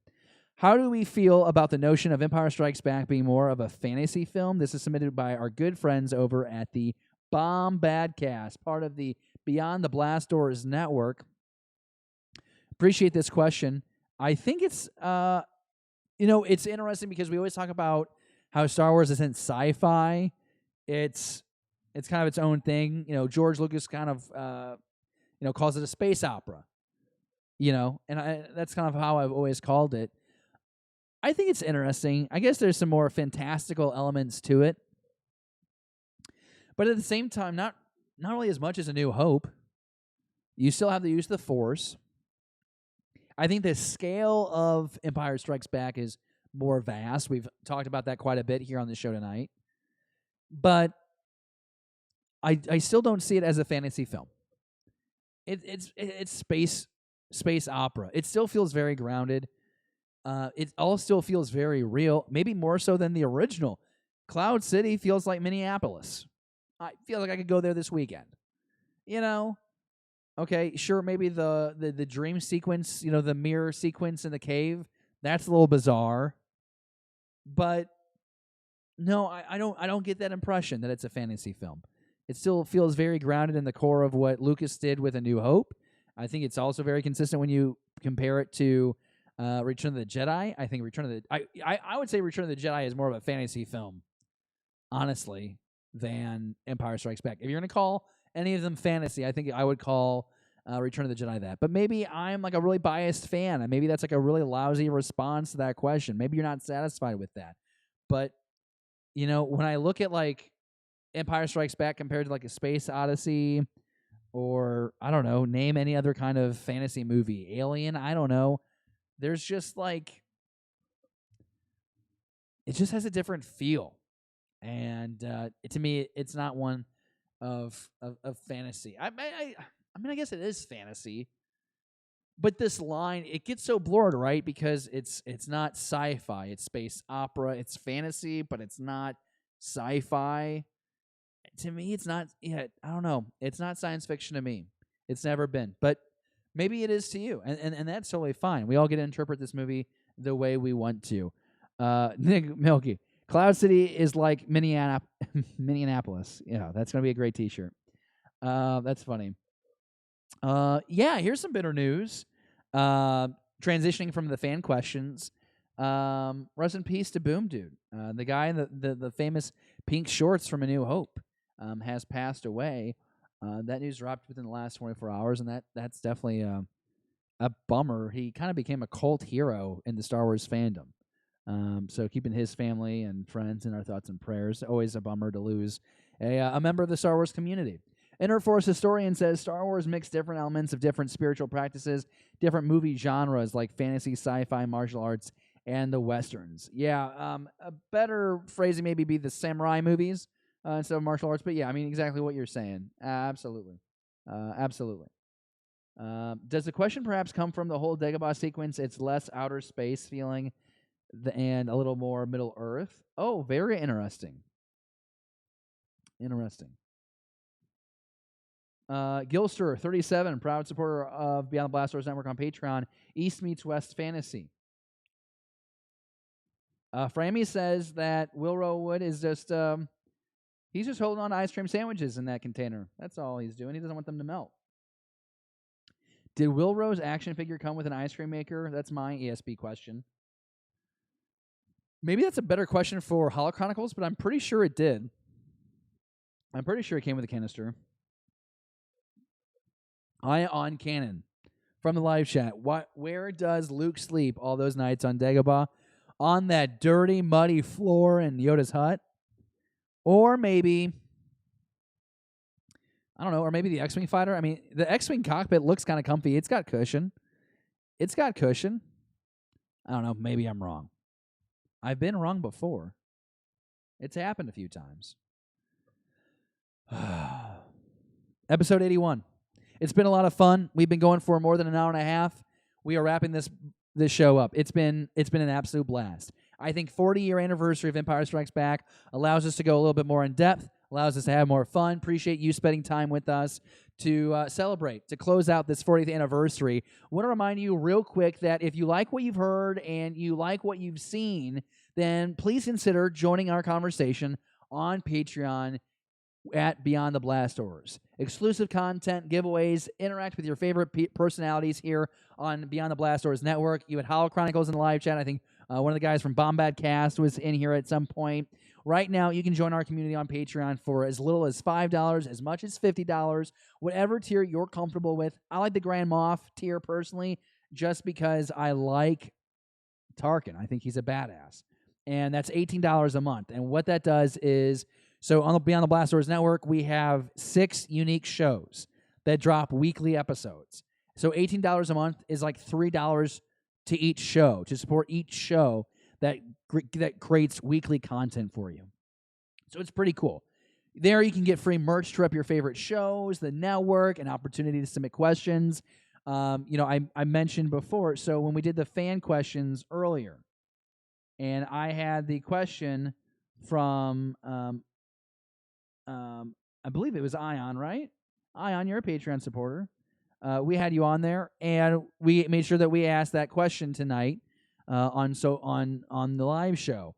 How do we feel about the notion of Empire Strikes Back being more of a fantasy film? This is submitted by our good friends over at the Bomb Badcast, part of the Beyond the Blast Doors Network. Appreciate this question. I think it's, it's interesting because we always talk about how Star Wars isn't sci-fi. It's kind of its own thing. George Lucas kind of, calls it a space opera. And that's kind of how I've always called it. I think it's interesting. I guess there's some more fantastical elements to it. But at the same time, not really as much as A New Hope. You still have the use of the Force. I think the scale of Empire Strikes Back is more vast. We've talked about that quite a bit here on the show tonight. But I still don't see it as a fantasy film. It's space opera. It still feels very grounded. It all still feels very real, maybe more so than the original. Cloud City feels like Minneapolis. I feel like I could go there this weekend. Okay, sure, maybe the dream sequence, the mirror sequence in the cave, that's a little bizarre. But no, I don't get that impression that it's a fantasy film. It still feels very grounded in the core of what Lucas did with A New Hope. I think it's also very consistent when you compare it to Return of the Jedi. I think I would say Return of the Jedi is more of a fantasy film, honestly, than Empire Strikes Back. If you're going to call any of them fantasy, I think I would call Return of the Jedi that. But maybe I'm like a really biased fan, and maybe that's like a really lousy response to that question. Maybe you're not satisfied with that. But, when I look at like Empire Strikes Back compared to like a Space Odyssey, or I don't know, name any other kind of fantasy movie, Alien, I don't know. There's just like, it just has a different feel. And to me, it's not one of fantasy. I mean, I guess it is fantasy. But this line, it gets so blurred, right? Because it's not sci-fi. It's space opera. It's fantasy, but it's not sci-fi. To me, it's not, I don't know. It's not science fiction to me. It's never been. But maybe it is to you, and that's totally fine. We all get to interpret this movie the way we want to. Nick Milky, Cloud City is like Minneapolis. Yeah, that's going to be a great T-shirt. That's funny. Here's some bitter news. Transitioning from the fan questions. Rest in peace to Boom Dude. The guy in the famous pink shorts from A New Hope has passed away. That news dropped within the last 24 hours, and that's definitely a bummer. He kind of became a cult hero in the Star Wars fandom. So keeping his family and friends in our thoughts and prayers. Always a bummer to lose a member of the Star Wars community. Interforce Historian says Star Wars mixed different elements of different spiritual practices, different movie genres like fantasy, sci-fi, martial arts, and the westerns. Yeah, a better phrasing maybe be the samurai movies instead of martial arts. But yeah, I mean exactly what you're saying. Absolutely. Absolutely. Does the question perhaps come from the whole Dagobah sequence? It's less outer space feeling and a little more Middle Earth. Oh, very interesting. Interesting. Gilster, 37, proud supporter of Beyond the Blast Doors Network on Patreon. East meets West fantasy. Frammy says that Will Wood is just, he's just holding on to ice cream sandwiches in that container. That's all he's doing. He doesn't want them to melt. Did Willrow's action figure come with an ice cream maker? That's my ESB question. Maybe that's a better question for Holo Chronicles, but I'm pretty sure it did. I'm pretty sure it came with a canister. On Cannon from the live chat. Where does Luke sleep all those nights on Dagobah? On that dirty, muddy floor in Yoda's hut? Or maybe, I don't know, or maybe the X-Wing fighter? I mean, the X-Wing cockpit looks kind of comfy. It's got cushion. I don't know. Maybe I'm wrong. I've been wrong before. It's happened a few times. Episode 81. It's been a lot of fun. We've been going for more than an hour and a half. We are wrapping this show up. It's been an absolute blast. I think 40-year anniversary of Empire Strikes Back allows us to go a little bit more in depth, allows us to have more fun. Appreciate you spending time with us to celebrate, to close out this 40th anniversary. I want to remind you real quick that if you like what you've heard and you like what you've seen, then please consider joining our conversation on Patreon at Beyond the Blast Doors. Exclusive content, giveaways, interact with your favorite personalities here on Beyond the Blast Doors Network. You had Holo Chronicles in the live chat. I think one of the guys from Bombad Cast was in here at some point. Right now, you can join our community on Patreon for as little as $5, as much as $50, whatever tier you're comfortable with. I like the Grand Moff tier personally, just because I like Tarkin. I think he's a badass. And that's $18 a month. And what that does is, so on the Beyond the Blast Doors Network, we have 6 unique shows that drop weekly episodes. So $18 a month is like $3 to each show, to support each show that creates weekly content for you. So it's pretty cool. There you can get free merch to rep your favorite shows, the network, an opportunity to submit questions. I mentioned before, so when we did the fan questions earlier, and I had the question from, I believe it was Ion, right? Ion, you're a Patreon supporter. We had you on there, and we made sure that we asked that question tonight on the live show.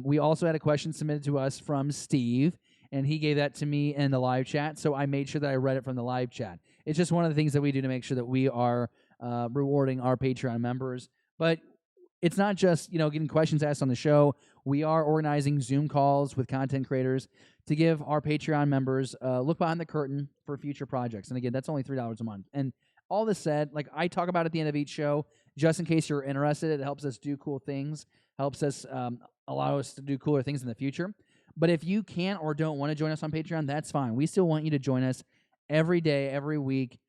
We also had a question submitted to us from Steve, and he gave that to me in the live chat, so I made sure that I read it from the live chat. It's just one of the things that we do to make sure that we are rewarding our Patreon members. But it's not just, getting questions asked on the show. We are organizing Zoom calls with content creators to give our Patreon members a look behind the curtain for future projects. And again, that's only $3 a month. And all this said, like I talk about at the end of each show, just in case you're interested, it helps us do cool things, helps us allow us to do cooler things in the future. But if you can't or don't want to join us on Patreon, that's fine. We still want you to join us every day, every week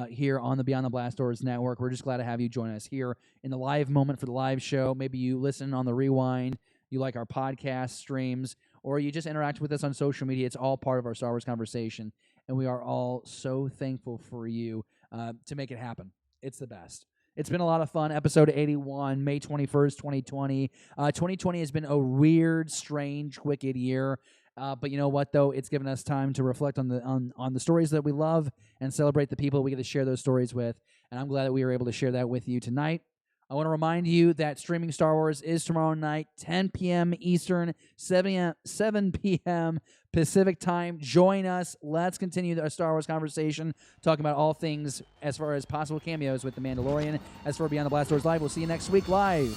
here on the Beyond the Blast Doors Network. We're just glad to have you join us here in the live moment for the live show. Maybe you listen on the rewind, you like our podcast streams, or you just interact with us on social media. It's all part of our Star Wars conversation, and we are all so thankful for you to make it happen. It's the best. It's been a lot of fun. Episode 81, May 21st, 2020. 2020 has been a weird, strange, wicked year. But you know what, though? It's given us time to reflect on the stories that we love and celebrate the people we get to share those stories with. And I'm glad that we were able to share that with you tonight. I want to remind you that streaming Star Wars is tomorrow night, 10 p.m. Eastern, 7 p.m. Pacific time. Join us. Let's continue our Star Wars conversation, talking about all things as far as possible cameos with The Mandalorian. As for Beyond the Blast Doors Live, we'll see you next week live.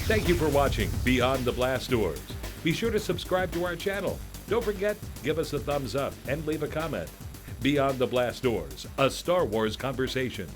Thank you for watching Beyond the Blast Doors. Be sure to subscribe to our channel. Don't forget, give us a thumbs up and leave a comment. Beyond the Blast Doors, a Star Wars conversation.